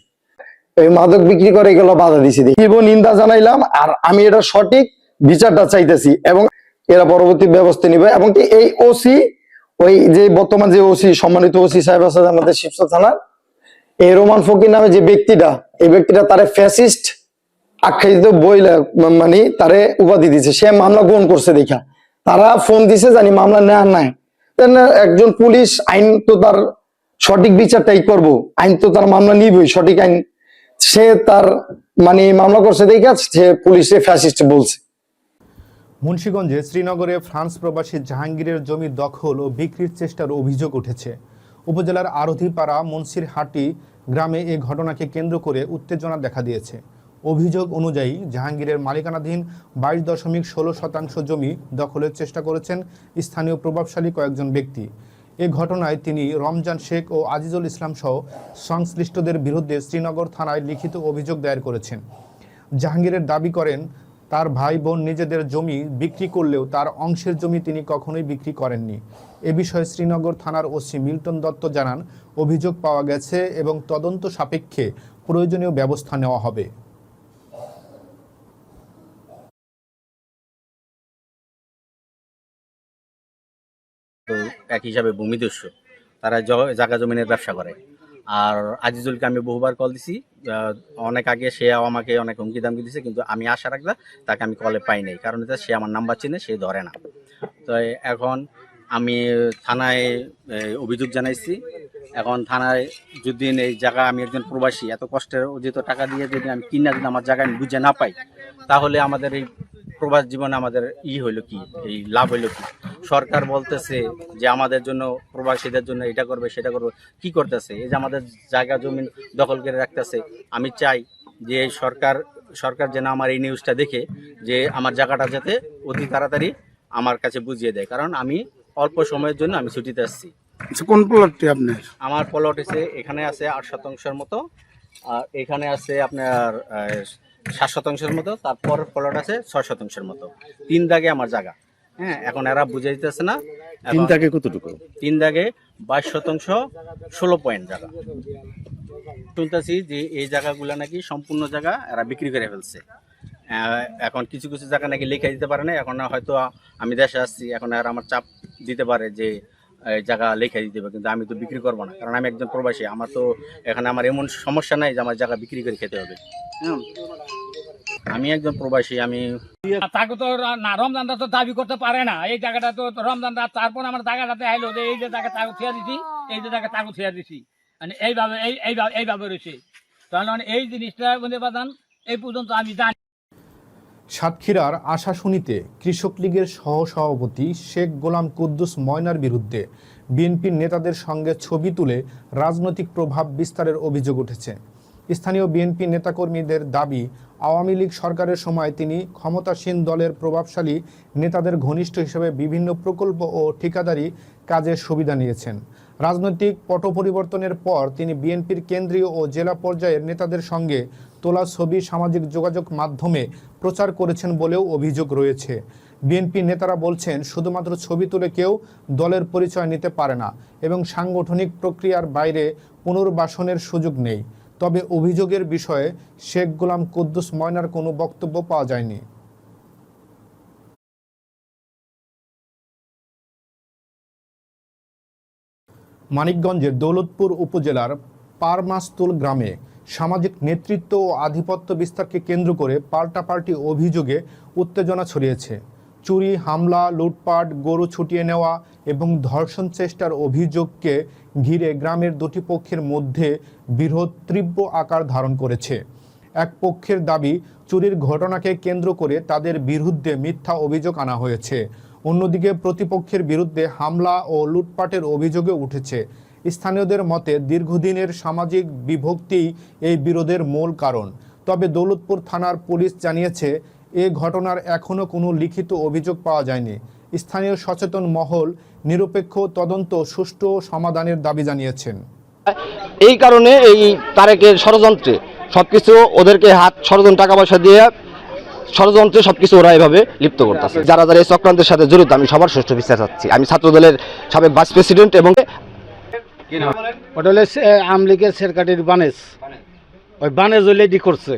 এই মাদক বিক্রি করে এগুলো বাধা দিছে, নিন্দা জানাইলাম। আর আমি এটা সঠিক বিচারটা চাইতেছি এবং এরা পরবর্তী ব্যবস্থা নিবে। এবং কি এই ওসি, ওই যে বর্তমান যে ওসি সম্মানিত ওসি সাহেব আছে আমাদের শিবসা থানার, এই রোমান ফকির নামে যে ব্যক্তিটা, এই ব্যক্তিটা তারে ফ্যাসিস্ট আখ্যায়িত বইলা মানে তারে উপাধি দিছে। সে মামলা গ্রহণ করছে দেখা তারা ফোন দিছে জানি মামলা নেওয়ার নাই। একজন পুলিশ আইন তো তার সঠিক বিচারটাই করবো, আইন তো তার মামলা নিবই, সঠিক আইন। সে তার মানে মামলা করছে দেখা সে পুলিশে ফ্যাসিস্ট বলছে। মুন্সিগঞ্জে শ্রীনগরে ফ্রান্স প্রবাসী জাহাঙ্গীরের জমি দখল ও বিক্রির চেষ্টার অভিযোগ উঠেছে। উপজেলার আরধিপাড়া মুন্সিরহাটি গ্রামে এই ঘটনাকে কেন্দ্র করে উত্তেজনা দেখা দিয়েছে। অভিযোগ অনুযায়ী জাহাঙ্গীরের মালিকানাধীন 22.16% জমি দখলের চেষ্টা করেছেন স্থানীয় প্রভাবশালী কয়েকজন ব্যক্তি। এ ঘটনায় তিনি রমজান শেখ ও আজিজুল ইসলাম সহ সংশ্লিষ্টদের বিরুদ্ধে শ্রীনগর থানায় লিখিত অভিযোগ দায়ের করেছেন। জাহাঙ্গীরের দাবি করেন তার ভাই বোন নিজেদের জমি বিক্রি করলেও তার অংশের জমি তিনি কখনোই বিক্রি করেননি। এ বিষয়ে শ্রীনগর থানার ওসি মিল্টন দত্ত জানান, অভিযোগ পাওয়া গেছে এবং তদন্ত সাপেক্ষে প্রয়োজনীয় ব্যবস্থা নেওয়া হবে। এক হিসাবে ভূমিদস্যু, তারা জায়গা জমিনের ব্যবসা করে। আর আজিজুলকে আমি বহুবার কল দিছি, অনেক আগে সে আমাকে অনেক হুমকি দামকি দিছে, কিন্তু আমি আশা রাখলাম তাকে আমি কলে পাই নাই, কারণ সে আমার নাম্বার চিনে, সে ধরে না। তো এখন আমি থানায় অভিযোগ জানাইছি। এখন থানায় যদি এই জায়গা, আমি একজন প্রবাসী, এত কষ্টের অর্জিত টাকা দিয়ে যদি আমি কিনা যদি আমার জায়গা আমি বুঝে না পাই, তাহলে আমাদের এই প্রবাস জীবনে আমাদের হইলো কি, এই লাভ হইলো কি? সরকার বলতেছে যে আমাদের জন্য, প্রবাসীদের জন্য এটা করবে সেটা করবে, কি করতেছে? এই যে আমাদের জায়গা জমি দখল করে রাখতেছে। আমি চাই যে সরকার যেন আমার এই নিউজটা দেখে যে আমার জায়গাটা যাতে অতি তাড়াতাড়ি আমার কাছে বুঝিয়ে দেয়, কারণ আমি অল্প সময়ের জন্য আমি ছুটিতে আসছি। কোন প্লটটি আপনার? আমার প্লট এসে এখানে আছে 8% মতো, আর এখানে আছে আপনার 7% মতো, তারপর প্লট আছে 6% মতো। 3 দাগে আমার জায়গা। হ্যাঁ, এখন এরা বুঝাইতেছে না। 3 দাগে কতটুকু? 3 দাগে 22% 16 পয়েন্ট জায়গা। শুনতেছি যে এই জায়গাগুলো নাকি সম্পূর্ণ জায়গা এরা বিক্রি করে ফেলছে। এখন কিছু কিছু জায়গা নাকি লেখা দিতে পারে না। এখন হয়তো আমি দেশে আসছি, এখন আর আমার চাপ দিতে পারে যে জায়গা লেখা দিতে হবে, কিন্তু আমি তো বিক্রি করবো না, কারণ আমি একজন প্রবাসী। আমার তো এখানে আমার এমন সমস্যা নাই যে আমার জায়গা বিক্রি করে খেতে হবে। আমি একজন প্রবাসী। আমি তাকে তো না, রমজানটা তো দাবি করতে পারে না এই জায়গাটা, তো রমজানটা তারপর আমার জায়গাটাতে আইলো যে এই যে জায়গা তাকে থিয়া দিছি, এই যে জায়গা তাকে থিয়া দিছি, মানে এইভাবে রয়েছে। তাহলে এই জিনিসটা বলতে পারতাম এই পর্যন্ত আমি জানি। সাতক্ষীরার আশাশুনিতে কৃষক লীগের সহসভাপতি শেখ গোলাম কুদ্দুস ময়নার বিরুদ্ধে বিএনপির নেতাদের সঙ্গে ছবি তুলে রাজনৈতিক প্রভাব বিস্তারের অভিযোগ উঠেছে। স্থানীয় বিএনপি নেতাকর্মীদের দাবি, আওয়ামী লীগ সরকারের সময় তিনি ক্ষমতাসীন দলের প্রভাবশালী নেতাদের ঘনিষ্ঠ হিসেবে বিভিন্ন প্রকল্প ও ঠিকাদারি কাজের সুবিধা নিয়েছেন। রাজনৈতিক পট পরিবর্তনের পর তিনি বিএনপির কেন্দ্রীয় ও জেলা পর্যায়ের নেতাদের সঙ্গে তোলা ছবি সামাজিক যোগাযোগ মাধ্যমে প্রচার করেছেন বলেও অভিযোগ রয়েছে। বিএনপি নেতারা বলছেন, শুধুমাত্র ছবি তুলে কেউ দলের পরিচয় নিতে পারে না এবং সাংগঠনিক প্রক্রিয়ার বাইরে পুনর্বাসনের সুযোগ নেই। তবে অভিযোগের বিষয়ে শেখ গোলাম কুদ্দুস ময়নার কোনো বক্তব্য পাওয়া যায়নি। মানিকগঞ্জের দৌলতপুর উপজেলার পারমাস্তুল গ্রামে সামাজিক নেতৃত্ব ও আধিপত্য বিস্তারকে কেন্দ্র করে পাল্টাপাল্টি অভিযোগে উত্তেজনা ছড়িয়েছে। চুরি, হামলা, লুটপাট, গরু ছুটিয়ে নেওয়া এবং ধর্ষণ চেষ্টার অভিযোগকে ঘিরে গ্রামের দুটি পক্ষের মধ্যে বিরোধ তীব্র আকার ধারণ করেছে। এক পক্ষের দাবি, চুরির ঘটনাকে কেন্দ্র করে তাদের বিরুদ্ধে মিথ্যা অভিযোগ আনা হয়েছে। অন্যদিকে প্রতিপক্ষের বিরুদ্ধে হামলা ও লুটপাটের অভিযোগে উঠেছে। স্থানীয়দের মতে দীর্ঘদিনের সামাজিক বিভক্তি এই বিরোধের মূল কারণ। তবে দৌলতপুর থানার পুলিশ জানিয়েছে, এ ঘটনার এখনও কোনো লিখিত অভিযোগ পাওয়া যায়নি। স্থানীয় সচেতন মহল নিরপেক্ষ তদন্ত সুষ্ঠু সমাধানের দাবি জানিয়েছেন। এই কারণে এই তারেকের ষড়যন্ত্রে সবকিছু ওদেরকে হাত ষড়যন্ত্র টাকা পয়সা দিয়ে ষড়যন্ত্রে সবকিছু ওরা এভাবে লিপ্ত করতেছে। যারা যারা এই চক্রান্তের সাথে জড়িত আমি সবার সুষ্ঠু বিচার চাচ্ছি। আমি ছাত্রদলের সাবেক ভাইস প্রেসিডেন্ট এবং ওটা হলে আমলিগের সেরকাটির বানেজ, ওই বানেজ ওইলেডি করছে।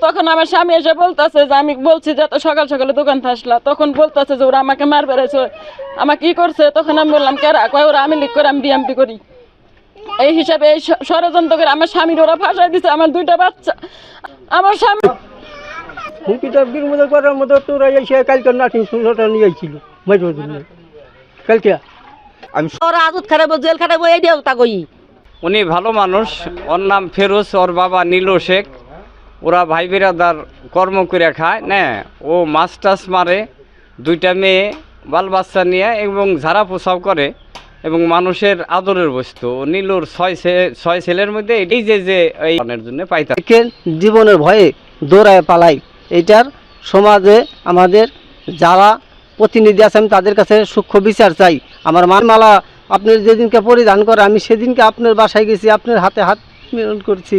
তখন আমার স্বামী এসে বলতেছে যে আমি বলছি যে এত সকাল সকালে দোকান থাসলা, তখন বলতেছে যে ওরা আমাকে মার বেড়েছে, আমাকে কি করছে। তখন আমি বললাম কেরা, কয় ওরা আমি লিখ করে আমি বিএমপি করি। এই হিসাবে এই ষড়যন্ত্র করে আমার স্বামীর ওরা ফাঁসাই দিছে, আমার দুইটা বাচ্চা। আমার স্বামী হুমকিটা বিরোধ করার মতো তোরা এসে কালকে নাটিং শুনটা নিয়ে আইছিল মাইর জন্য কালকে আমি ওরা আদত খারাপ জেল খারাপ এই দেও তা কই। উনি ভালো মানুষ, ওর নাম ফেরোজ, ওর বাবা নীলু শেখ। ওরা ভাই বিরাদার কর্ম করে খায় না, ও মাছ টাছ মারে, দুইটা মেয়ে বাল বাচ্চা নিয়ে এবং ঝাড়া পোছাও করে এবং মানুষের আদরের বস্তু। নীলুর ছয় ছেলের মধ্যে এই যে এই জন্য পাইতা জীবনের ভয়ে দৌড়ায় পালাই। এইটার সমাজে আমাদের যারা প্রতিনিধি আছে আমি তাদের কাছে সূক্ষ্ম বিচার চাই। আমার মালা আপনি যেদিনকে পরিধান করে আমি সেদিনকে আপনার বাসায় গেছি, আপনার হাতে হাত মিলন করছি।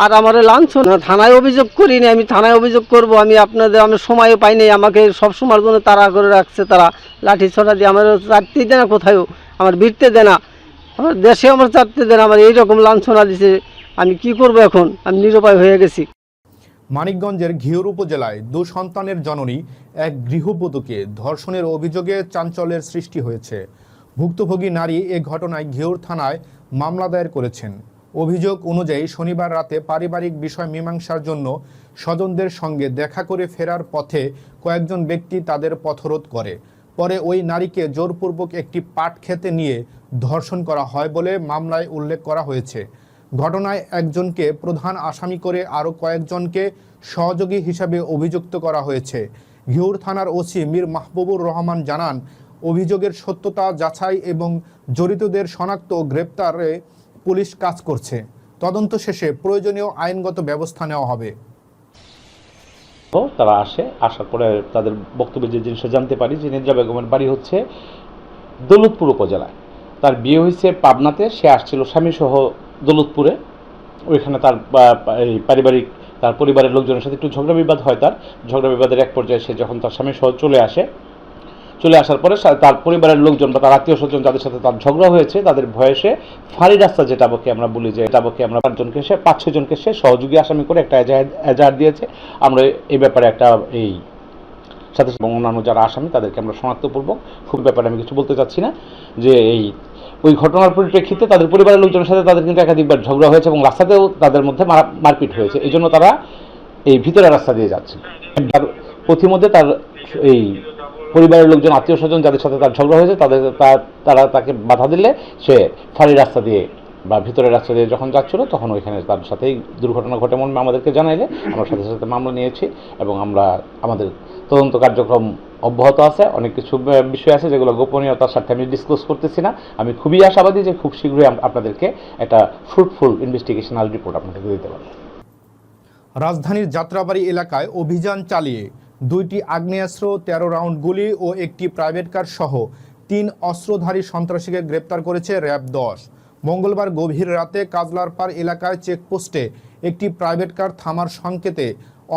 আর আমার লাঞ্ছন থানায় অভিযোগ করিনি, আমি থানায় অভিযোগ করব। আমি আপনাদের আমি সময়ও পাইনি, আমাকে সব সময়ের জন্য তাড়া করে রাখছে। তারা লাঠি ছড়া দিয়ে আমার চাটতে দেয় না, কোথায়ও আমার ভিড়তে দেয় না, আমার দেশে আমার চাটতে দেয় না, আমার এইরকম লাঞ্ছনা দিছে। আমি কি করব এখন, আমি নিরুপায় হয়ে গেছি। মানিকগঞ্জের ঘিওর উপজেলায় 2 সন্তানের জননী এক গৃহবধূকে ধর্ষণের অভিযোগে চাঞ্চল্যের সৃষ্টি হয়েছে। ভুক্তভোগী নারী এ ঘটনায় ঘিওর থানায় মামলা দায়ের করেছেন। অভিযোগ অনুযায়ী শনিবার রাতে পারিবারিক বিষয় মীমাংসার জন্য স্বজনদের সঙ্গে দেখা করে ফেরার পথে কয়েকজন ব্যক্তি তাদের পথরোধ করে। পরে ওই নারীকে জোরপূর্বক একটি পাট খেতে নিয়ে ধর্ষণ করা হয় বলে মামলায় উল্লেখ করা হয়েছে। ঘটনায় একজনকে প্রধান আসামি করে আরও কয়েকজনকে সহযোগী হিসাবে অভিযুক্ত করা হয়েছে। ঘিওর থানার ওসি মীর মাহবুবুর রহমান জানান, অভিযোগের সত্যতা যাচাই এবং জড়িতদের শনাক্ত ও গ্রেপ্তারে পুলিশ কাজ করছে। তদন্ত শেষে প্রয়োজনীয় আইনগত ব্যবস্থা নেওয়া হবে। তারা আসার পরে তাদের বক্তব্যে যে জিনিসটা জানতে পারি যে নিদ্রা বেগমের বাড়ি হচ্ছে দৌলতপুর উপজেলায়, তার বিয়ে হয়েছে পাবনাতে, সে আসছিল স্বামী সহ দৌলতপুরে। ওইখানে তার এই পারিবারিক তার পরিবারের লোকজনের সাথে একটু ঝগড়া বিবাদ হয়। তার ঝগড়া বিবাদের এক পর্যায়ে সে যখন তার স্বামী সহ চলে আসার পরে তার পরিবারের লোকজন বা তার আত্মীয় স্বজন যাদের সাথে তার ঝগড়া হয়েছে তাদের ভয়ে সে ফাঁড়ি রাস্তা যেটাকে আমরা বলি, যে এটাকে আমরা 5-6 জনকে সে সহযোগী আসামি করে একটা এজাহার দিয়েছে। আমরা এই ব্যাপারে একটা এই সাথে অন্যান্য যারা আসামি তাদেরকে আমরা শনাক্তপূর্বক খুব ব্যাপারে আমি কিছু বলতে চাচ্ছি না, যে ওই ঘটনার পরিপ্রেক্ষিতে তাদের পরিবারের লোকজনের সাথে তাদের কিন্তু একাধিকবার ঝগড়া হয়েছে এবং রাস্তাতেও তাদের মধ্যে মারপিট হয়েছে। এই জন্য তারা এই ভিতরের রাস্তা দিয়ে যাচ্ছে। তার পথিমধ্যে তার এই পরিবারের লোকজন আত্মীয় স্বজন যাদের সাথে তার ঝগড়া হয়েছে তারা তাকে বাধা দিলে সে ফাঁড়ি রাস্তা দিয়ে বা ভিতরে রাস্তা দিয়ে যখন যাচ্ছিল তখন ওইখানে তার সাথেই দুর্ঘটনা ঘটে মর্মে আমাদেরকে জানাইলে আমরা সাথে সাথে মামলা নিয়েছি এবং আমরা আমাদের তদন্ত কার্যক্রম অব্যাহত আছে। অনেক কিছু বিষয় আছে যেগুলো গোপনীয়তার সাথে আমি ডিসক্লোজ করতেছি না। আমি খুবই আশাবাদী যে খুব শীঘ্রই আপনাদেরকে একটা ফ্রুটফুল ইনভেস্টিগেশনাল রিপোর্ট আপনাদেরকে দিতে পারবো। রাজধানীর যাত্রাবাড়ি এলাকায় অভিযান চালিয়ে 2টি আগ্নেয়াস্ত্র, 13 রাউন্ড গুলি ও একটি প্রাইভেট কার সহ 3 অস্ত্রধারী সন্ত্রাসীকে গ্রেপ্তার করেছে র্যাব 10। মঙ্গলবার গভীর রাতে কাজলারপাড় এলাকায় চেকপোস্টে একটি প্রাইভেট কার থামার সংকেতে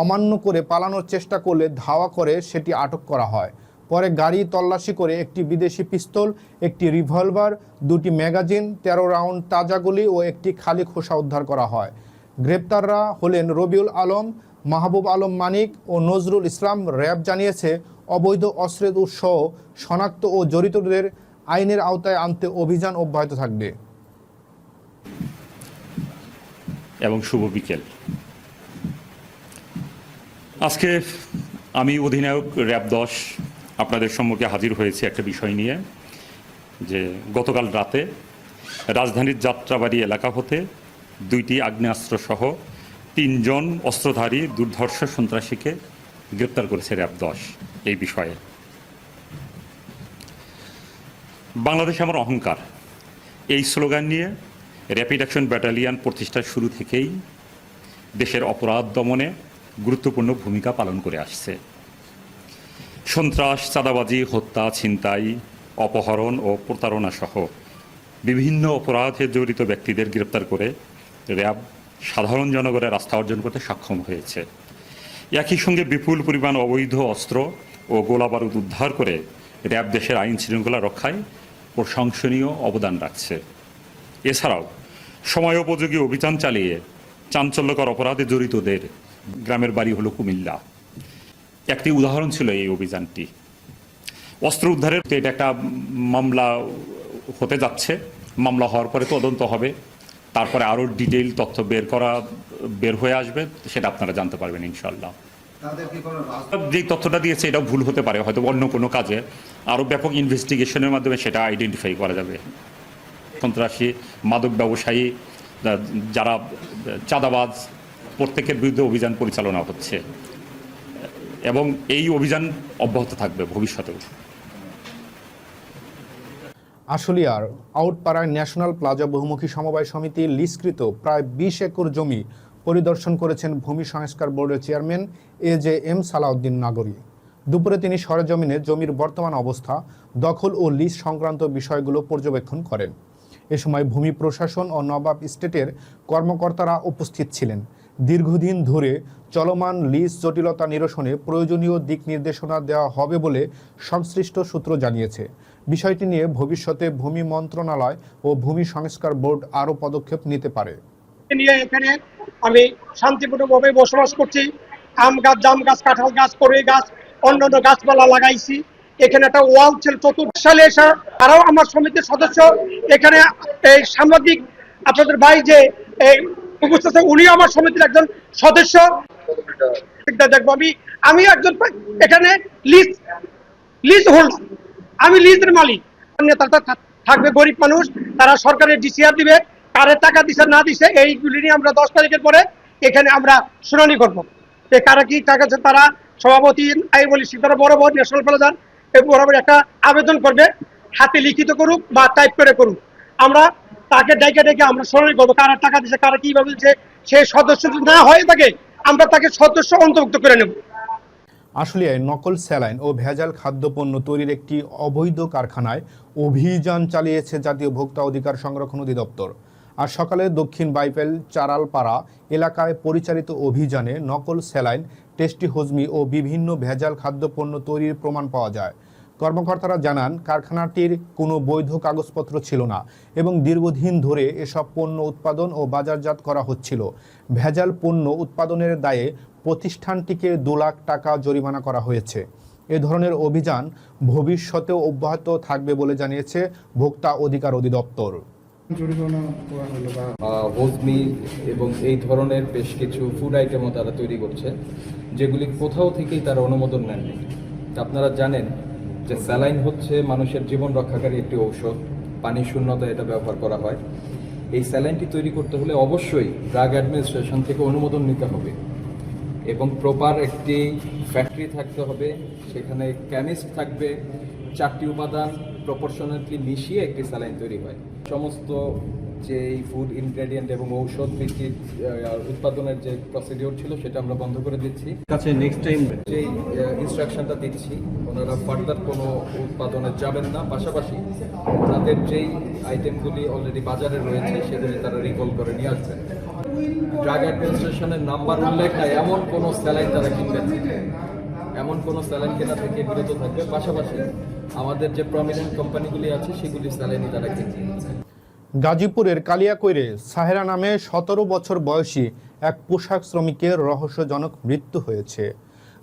অমান্য করে পালানোর চেষ্টা করলে ধাওয়া করে সেটি আটক করা হয়। পরে গাড়ি তল্লাশি করে একটি বিদেশি পিস্তল, একটি রিভলভার, 2টি ম্যাগাজিন, 13 রাউন্ড তাজা গুলি ও একটি খালি খোসা উদ্ধার করা হয়। গ্রেপ্তাররা হলেন রবিউল আলম, মাহবুব আলম মানিক ও নজরুল ইসলাম। র্যাব জানিয়েছে অবৈধ অস্ত্রের উৎস শনাক্ত ও জড়িতদের আইনের আওতায় আনতে অভিযান অব্যাহত থাকবে। এবং শুভ বিকেল। আজকে আমি অধিনায়ক র্যাব 10 আপনাদের সম্মুখে হাজির হয়েছি একটা বিষয় নিয়ে, যে গতকাল রাতে রাজধানীর যাত্রাবাড়ি এলাকা হতে 2টি আগ্নেয়াস্ত্র সহ 3 জন অস্ত্রধারী দুর্ধর্ষ সন্ত্রাসীকে গ্রেপ্তার করেছে র্যাব 10। এই বিষয়ে বাংলাদেশ আমার অহংকার, এই স্লোগান নিয়ে র্যাপিড অ্যাকশন ব্যাটালিয়ন প্রতিষ্ঠার শুরু থেকেই দেশের অপরাধ দমনে গুরুত্বপূর্ণ ভূমিকা পালন করে আসছে। সন্ত্রাস, চাঁদাবাজি, হত্যা, ছিনতাই, অপহরণ ও প্রতারণা সহ বিভিন্ন অপরাধে জড়িত ব্যক্তিদের গ্রেপ্তার করে র্যাব সাধারণ জনগণের আস্থা অর্জন করতে সক্ষম হয়েছে। একই সঙ্গে বিপুল পরিমাণ অবৈধ অস্ত্র ও গোলাবারুদ উদ্ধার করে র্যাব দেশের আইন শৃঙ্খলা রক্ষায় প্রশংসনীয় অবদান রাখছে। এছাড়াও সময়োপযোগী অভিযান চালিয়ে চাঞ্চল্যকর অপরাধে জড়িতদের, গ্রামের বাড়ি হলো কুমিল্লা, একটি উদাহরণ ছিল এই অভিযানটি। অস্ত্র উদ্ধারের এটা একটা মামলা হতে যাচ্ছে, মামলা হওয়ার পরে তদন্ত হবে, তারপরে আরও ডিটেইল তথ্য বের হয়ে আসবে, সেটা আপনারা জানতে পারবেন ইনশাল্লাহ। যে তথ্যটা দিয়েছে এটা ভুল হতে পারে, হয়তো অন্য কোনো কাজে আরও ব্যাপক ইনভেস্টিগেশনের মাধ্যমে সেটা আইডেন্টিফাই করা যাবে। সন্ত্রাসী, মাদক ব্যবসায়ী, যারা চাঁদাবাজ, প্রত্যেকের বিরুদ্ধে অভিযান পরিচালনা হচ্ছে এবং এই অভিযান অব্যাহত থাকবে ভবিষ্যতেও। আশুলিয়ার আউটপাড়ায় ন্যাশনাল প্লাজা বহুমুখী সমবায় সমিতির লিজকৃত প্রায় 20 একর জমি পরিদর্শন করেছেন ভূমি সংস্কার বোর্ডের চেয়ারম্যান AJM সালাউদ্দিন নাগরী। দুপুরে তিনি সরেজমিনে জমির বর্তমান অবস্থা, দখল ও লিজ সংক্রান্ত বিষয়গুলো পর্যবেক্ষণ করেন। এ সময় ভূমি প্রশাসন ও নবাব স্টেটের কর্মকর্তারা উপস্থিত ছিলেন। দীর্ঘদিন ধরে চলমান লিজ জটিলতা নিরসনে প্রয়োজনীয় দিক নির্দেশনা দেওয়া হবে বলে সংশ্লিষ্ট সূত্র জানিয়েছে। বিষয়টি নিয়ে ভবিষ্যতে ভূমি মন্ত্রণালয় ও ভূমি সংস্কার বোর্ড আরও পদক্ষেপ নিতে পারে। এখানে আমি শান্তিপূর্ণভাবে বসবাস করছি। আম গাছ, জাম গাছ, কাঁঠাল গাছ, কড়ই গাছ, অন্যান্য গাছপালা লাগাইছি। এখানে একটা ওয়াল ছিল চতুর্থ সালে এসে, আরও আমার সমিতির সদস্য এখানে এই সাংবাদিক আপনাদের ভাই যে উপস্থিত আছে, উনি আমার সমিতির একজন সদস্য। দেখবো আমি একজন এখানে লিজ হোল্ডার, আমি লিজের মালিক। তারা থাকবে গরিব মানুষ, তারা সরকারের ডিসিআর দিবে, কারে টাকা দিছে না দিছে এইগুলি নিয়ে আমরা 10 তারিখের পরে এখানে আমরা শুনানি করবো। কারা কি টাকা আছে, তারা সভাপতি আই বলি তারা বরাবর ন্যাশনাল প্লাজার বরাবর একটা আবেদন করবে, হাতে লিখিত করুক বা টাইপ করে করুক। আমরা তাকে ডেকে আমরা শুনানি করবো, কারা টাকা দিচ্ছে, কারা কিভাবে দিচ্ছে। সে সদস্য না হয়ে থাকে আমরা তাকে সদস্য অন্তর্ভুক্ত করে নেব। আশুলিয়ায় নকল স্যালাইন ও ভেজাল খাদ্যপণ্য তৈরির একটি অবৈধ কারখানায় অভিযান চালিয়েছে জাতীয় ভোক্তা অধিকার সংরক্ষণ অধিদপ্তর। আজ সকালে দক্ষিণ বাইপেল চারালপাড়া এলাকায় পরিচালিত অভিযানে নকল স্যালাইন, টেস্টি হজমি ও বিভিন্ন ভেজাল খাদ্যপণ্য তৈরির প্রমাণ পাওয়া যায়। কর্মকর্তারা জানান, কারখানাটির কোনো বৈধ কাগজপত্র ছিল না এবং দীর্ঘদিন ধরে এসব পণ্য উৎপাদন ও বাজারজাত করা হচ্ছিল। ভেজাল পণ্য উৎপাদনের দায়ে প্রতিষ্ঠানটিকে 2 লাখ টাকা জরিমানা করা হয়েছে। এ ধরনের অভিযান ভবিষ্যতেও অব্যাহত থাকবে বলে জানিয়েছে ভোক্তা অধিকার অধিদপ্তর। হজমি এবং এই ধরনের বেশ কিছু ফুড আইটেমও তারা তৈরি করছে, যেগুলি কোথাও থেকেই তারা অনুমোদন নেননি। আপনারা জানেন যে স্যালাইন হচ্ছে মানুষের জীবন রক্ষাকারী একটি ঔষধ, পানি শূন্যতা এটা ব্যবহার করা হয়। এই স্যালাইনটি তৈরি করতে হলে অবশ্যই ড্রাগ অ্যাডমিনিস্ট্রেশন থেকে অনুমোদন নিতে হবে এবং প্রপার একটি ফ্যাক্টরি থাকতে হবে, সেখানে কেমিস্ট থাকবে, 4টি উপাদান প্রপোর্শনালি মিশিয়ে একটি স্যালাইন তৈরি হয়। সমস্ত যে ফুড ইনগ্রেডিয়েন্ট এবং ঔষধ ভিত্তিক উৎপাদনের যে প্রসিডিওর ছিল সেটা আমরা বন্ধ করে দিচ্ছি। কাছে নেক্সট টাইম যে ইনস্ট্রাকশনটা দিচ্ছি, ওনারা ফার্দার কোনো উৎপাদনে যাবেন না, পাশাপাশি তাদের যেই আইটেমগুলি অলরেডি বাজারে রয়েছে সেগুলি তারা রিকল করে নিয়ে আসবেন। ড্রাগ অ্যাডমিনিস্ট্রেশনের নাম্বার উল্লেখ নাই এমন কোনো স্যালাইন তারা কিনবেন, এমন কোনো স্যালাইন কেনা থেকে বিরত থাকবে। পাশাপাশি আমাদের যে প্রমিনেন্ট কোম্পানিগুলি আছে সেগুলি স্যালাইনই তারা কিনবে। গাজীপুরের কালিয়াকৈরে সাহেরা নামে 17 বছর বয়সী এক পোশাক শ্রমিকের রহস্যজনক মৃত্যু হয়েছে।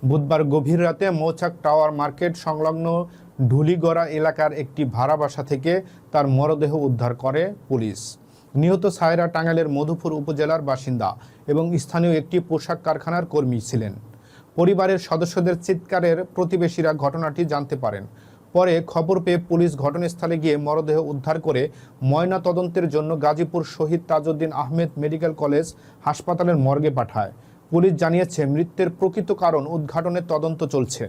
বুধবার গভীর রাতে মৌচাক টাওয়ার মার্কেট সংলগ্ন ঢুলিগড়া এলাকার একটি ভাড়া বাসা থেকে তার মরদেহ উদ্ধার করে পুলিশ। নিহত সাহেরা টাঙ্গাইলের মধুপুর উপজেলার বাসিন্দা এবং স্থানীয় একটি পোশাক কারখানার কর্মী ছিলেন। পরিবারের সদস্যদের চিৎকারের প্রতিবেশীরা ঘটনাটি জানতে পারেন। পরে খবর পেয়ে পুলিশ ঘটনাস্থলে গিয়ে মরদেহ উদ্ধার করে ময়না তদন্তের জন্য গাজীপুর শহীদ তাজউদ্দিন আহমেদ মেডিকেল কলেজ হাসপাতালের মর্গে পাঠায়। পুলিশ জানিয়েছে মৃত্যুর প্রকৃত কারণ উদ্ঘাটনের তদন্ত চলছে।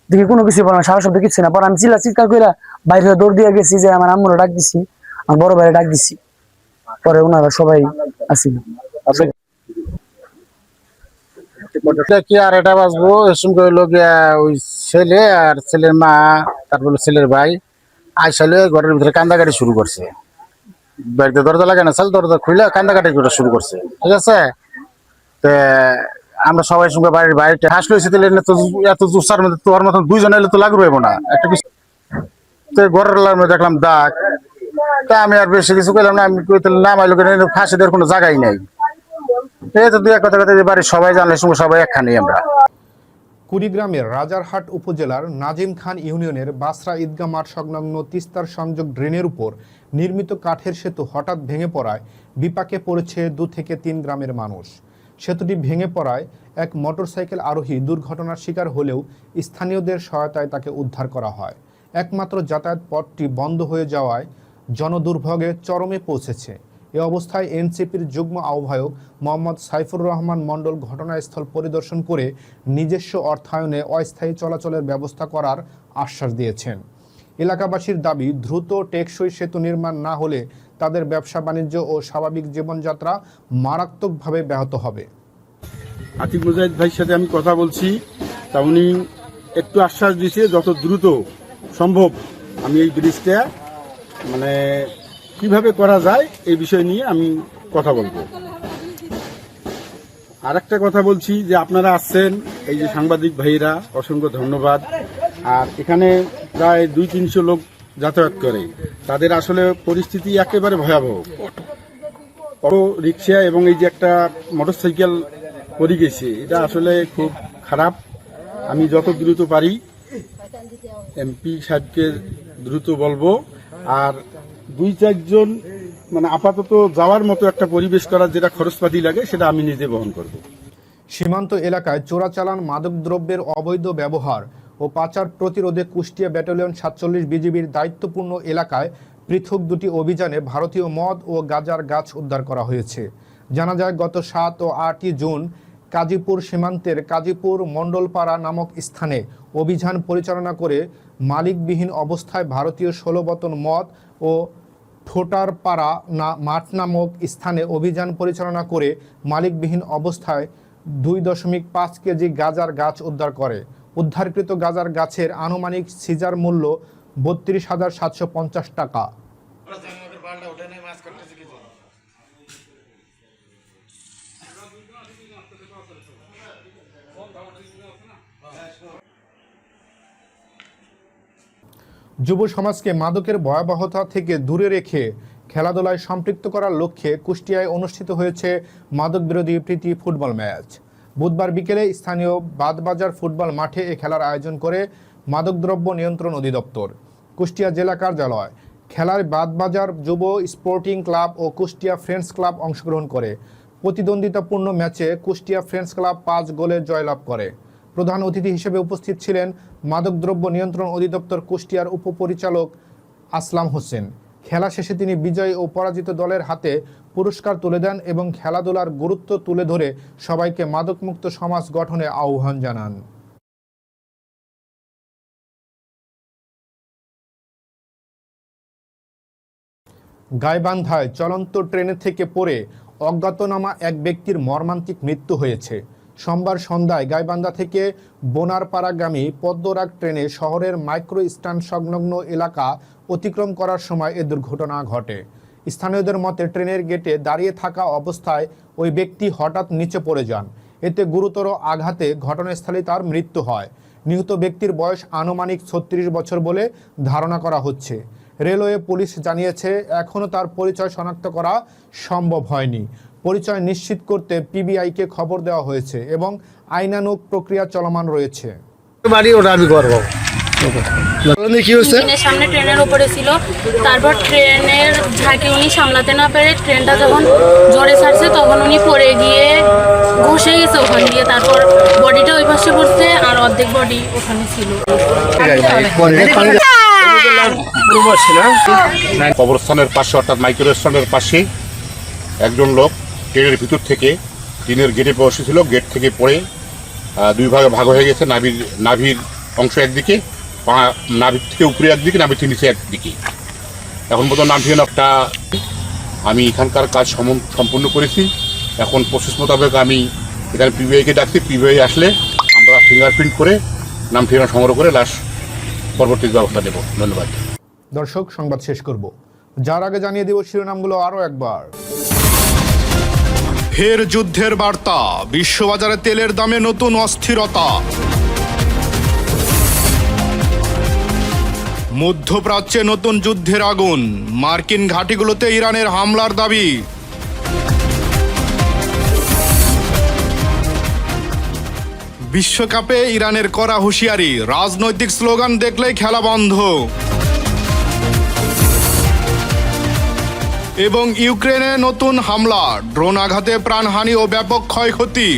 দেখি কোনো কিছু বলা সাহস শব্দ কিছু না, পরে আমি চিৎকার করে বাইরে দৌড় দিয়ে গেছি, যে আমার আম্মুরা ডাক দিছি, আমার বড় ভাইরে ডাক দিছি, পরে ওনারা সবাই আসিল। কি আর এটা বাঁচবো এসম করলো ওই ছেলে আর ছেলের মা, তারপর ছেলের ভাই আইসালে ঘরের ভিতরে কান্দাকাটি শুরু করছে। বাড়িতে দরজা লাগে না, চাল দরজা খুলে কান্দাকাটি করে শুরু করছে। ঠিক আছে, তো আমরা সবাই সঙ্গে বাড়ির বাড়িতে হাস লইছি, তাহলে এত জুসার মধ্যে তোর মতন 2 জন এলে তো লাগবে না একটা কিছু। তো ঘরের মধ্যে দেখলাম দাগ, তা আমি আর বেশি কিছু করলাম না, আমি নামাইলো ফাঁসি দেওয়ার কোনো জায়গাই নাই। এই তো 2 কথা বাড়ির সবাই জানলে সঙ্গে সবাই একখানি। আমরা কুড়িগ্রামের রাজারহাট উপজেলার নাজিম খান ইউনিয়নের বাসরা ঈদগাহ মাঠ সংলগ্ন তিস্তার সংযোগ ড্রেনের উপর নির্মিত কাঠের সেতু হঠাৎ ভেঙে পড়ায় বিপাকে পড়েছে 2 থেকে 3 গ্রামের মানুষ। সেতুটি ভেঙে পড়ায় এক মোটরসাইকেল আরোহী দুর্ঘটনার শিকার হলেও স্থানীয়দের সহায়তায় তাকে উদ্ধার করা হয়। একমাত্র যাতায়াত পথটি বন্ধ হয়ে যাওয়ায় জনদুর্ভোগে চরমে পৌঁছেছে। এ অবস্থায় এনসিপির যুগ্ম আহ্বায়ক মোহাম্মদ সাইফুর রহমান মণ্ডল ঘটনাস্থল পরিদর্শন করে নিজস্ব অর্থায়নে অস্থায়ী চলাচলের ব্যবস্থা করার আশ্বাস দিয়েছেন। এলাকাবাসীর দাবি, দ্রুত টেকসই সেতু নির্মাণ না হলে তাদের ব্যবসা বাণিজ্য ও স্বাভাবিক জীবনযাত্রা মারাত্মকভাবে ব্যাহত হবে। আতিক মুজাহিদ ভাইয়ের সাথে আমি কথা বলছি, তা উনি একটু আশ্বাস দিয়েছে যত দ্রুত সম্ভব আমি এই ব্রিজটা কিভাবে করা যায় এই বিষয় নিয়ে আমি কথা বলবো। আর একটা কথা বলছি যে আপনারা আসছেন, এই যে সাংবাদিক ভাইয়েরা, অসংখ্য ধন্যবাদ। আর এখানে প্রায় 200-300 লোক যাতায়াত করে, তাদের আসলে পরিস্থিতি একেবারে ভয়াবহ। অটো রিক্সা এবং এই যে একটা মোটরসাইকেল পড়ে গেছে, এটা আসলে খুব খারাপ। আমি যত দ্রুত পারি এমপি সাহেবকে দ্রুত বলবো। আর 2-4 জন আপাতত যাওয়ার মতো একটা পরিবেশ করার যেটা খরচপাতি লাগে সেটা আমি নিজে বহন করব। সীমান্ত এলাকায় চোরাচালান, মাদকদ্রব্যের অবৈধ ব্যবহার ও পাচার প্রতিরোধে কুষ্টিয়া ব্যাটালিয়ন 47 বিজিবির দায়িত্বপূর্ণ এলাকায় পৃথক 2টি অভিযানে ভারতীয় মদ ও গাঁজার গাছ উদ্ধার করা হয়েছে। জানা যায় গত 7 ও 8 জুন কাজীপুর সীমান্তের কাজীপুর মণ্ডলপাড়া নামক স্থানে অভিযান পরিচালনা করে মালিকবিহীন অবস্থায় ভারতীয় 16 বোতল মদ ও ঠোটারপাড়া মাঠ নামক স্থানে অভিযান পরিচালনা করে মালিকবিহীন অবস্থায় 2.5 কেজি গাঁজার গাছ উদ্ধার করে। উদ্ধারকৃত গাঁজার গাছের আনুমানিক সিজার মূল্য 32,750 টাকা। যুব সমাজকে মাদকের ভয়াবহতা থেকে দূরে রেখে খেলাধুলায় সম্পৃক্ত করার লক্ষ্যে কুষ্টিয়ায় অনুষ্ঠিত হয়েছে মাদক বিরোধী প্রীতি ফুটবল ম্যাচ। বুধবার বিকেলে স্থানীয় বাদবাজার ফুটবল মাঠে এ খেলার আয়োজন করে মাদকদ্রব্য নিয়ন্ত্রণ অধিদপ্তর, কুষ্টিয়া জেলা কার্যালয়। খেলায় বাদবাজার যুব স্পোর্টিং ক্লাব ও কুষ্টিয়া ফ্রেন্ডস ক্লাব অংশগ্রহণ করে। প্রতিদ্বন্দ্বিতাপূর্ণ ম্যাচে কুষ্টিয়া ফ্রেন্ডস ক্লাব 5 গোলে জয়লাভ করে। প্রধান অতিথি হিসেবে উপস্থিত ছিলেন মাদকদ্রব্য নিয়ন্ত্রণ অধিদপ্তর কুষ্টিয়ার উপপরিচালক আসলাম হোসেন। খেলা শেষে তিনি বিজয়ী ও পরাজিত দলের হাতে পুরস্কার তুলে দেন এবং খেলাধুলার গুরুত্ব তুলে ধরে সবাইকে মাদকমুক্ত সমাজ গঠনে আহ্বান জানান। গাইবান্ধায় চলন্ত ট্রেনে থেকে পড়ে অজ্ঞাতনামা এক ব্যক্তির মর্মান্তিক মৃত্যু হয়েছে। সোমবার সন্ধ্যায় গাইবান্ধা থেকে বোনারপাড়াগামী পদ্মরাগ ট্রেনে শহরের মাইক্রো স্ট্যান্ড সংলগ্ন এলাকা অতিক্রম করার সময় এ দুর্ঘটনা ঘটে। স্থানীয়দের মতে ট্রেনের গেটে দাঁড়িয়ে থাকা অবস্থায় ওই ব্যক্তি হঠাৎ নিচে পড়ে যান। এতে গুরুতর আঘাতে ঘটনাস্থলে তার মৃত্যু হয়। নিহত ব্যক্তির বয়স আনুমানিক 36 বছর বলে ধারণা করা হচ্ছে। রেলওয়ে পুলিশ জানিয়েছে এখনও তার পরিচয় শনাক্ত করা সম্ভব হয়নি। পরিচয় নিশ্চিত করতে পিবিআইকে খবর দেওয়া হয়েছে এবং আইনানুগ প্রক্রিয়া চলমান রয়েছে। সামনে ট্রেনের উপরে ছিল, তারপর ট্রেনের ঝাঁকে উনি সামলাতে না পেরে ট্রেনটা যখন জোরে ছাড়ছে তখন উনি পড়ে গিয়ে ঘষে গেছে ওখান দিয়ে, তারপর বডিটা ওই পাশে পড়ছে আর অর্ধেক বডি ওখানে ছিল। কবরস্থানের পাশে অর্থাৎ মাইক্রো স্ট্যান্ডের পাশে একজন লোক ট্রেনের ভিতর থেকে ট্রেনের গেটে বসেছিল, গেট থেকে পড়ে দুই ভাগে ভাগ হয়ে গেছে। নাভির অংশ একদিকে, নাভির থেকে উপরে একদিকে, নাভির থেকে নিচে একদিকে। এখন পর্যন্ত নাভিটা আমি এখানকার কাজ সম্পূর্ণ করেছি। এখন প্রসেস মোতাবেক আমি এখানে পিবিআইকে ডাকছি। পিবিআই আসলে আমরা ফিঙ্গারপ্রিন্ট করে নাম ঠিকানা সংগ্রহ করে লাশ পরবর্তী ব্যবস্থা নেব। ধন্যবাদ। দর্শক, সংবাদ শেষ করব, যার আগে জানিয়ে দেব শিরোনামগুলো আরও একবার। ফের যুদ্ধের বার্তা, বিশ্ববাজারে তেলের দামে নতুন অস্থিরতা। মধ্যপ্রাচ্যে নতুন যুদ্ধের আগুন, মার্কিন ঘাঁটিগুলোতে ইরানের হামলার দাবি। বিশ্বকাপে ইরানের কড়া হুঁশিয়ারি, রাজনৈতিক স্লোগান দেখলেই খেলা বন্ধ। এবং ইউক্রেনে নতুন হামলা, ড্রোন আঘাতে প্রাণহানি ও ব্যাপক ক্ষয়ক্ষতি।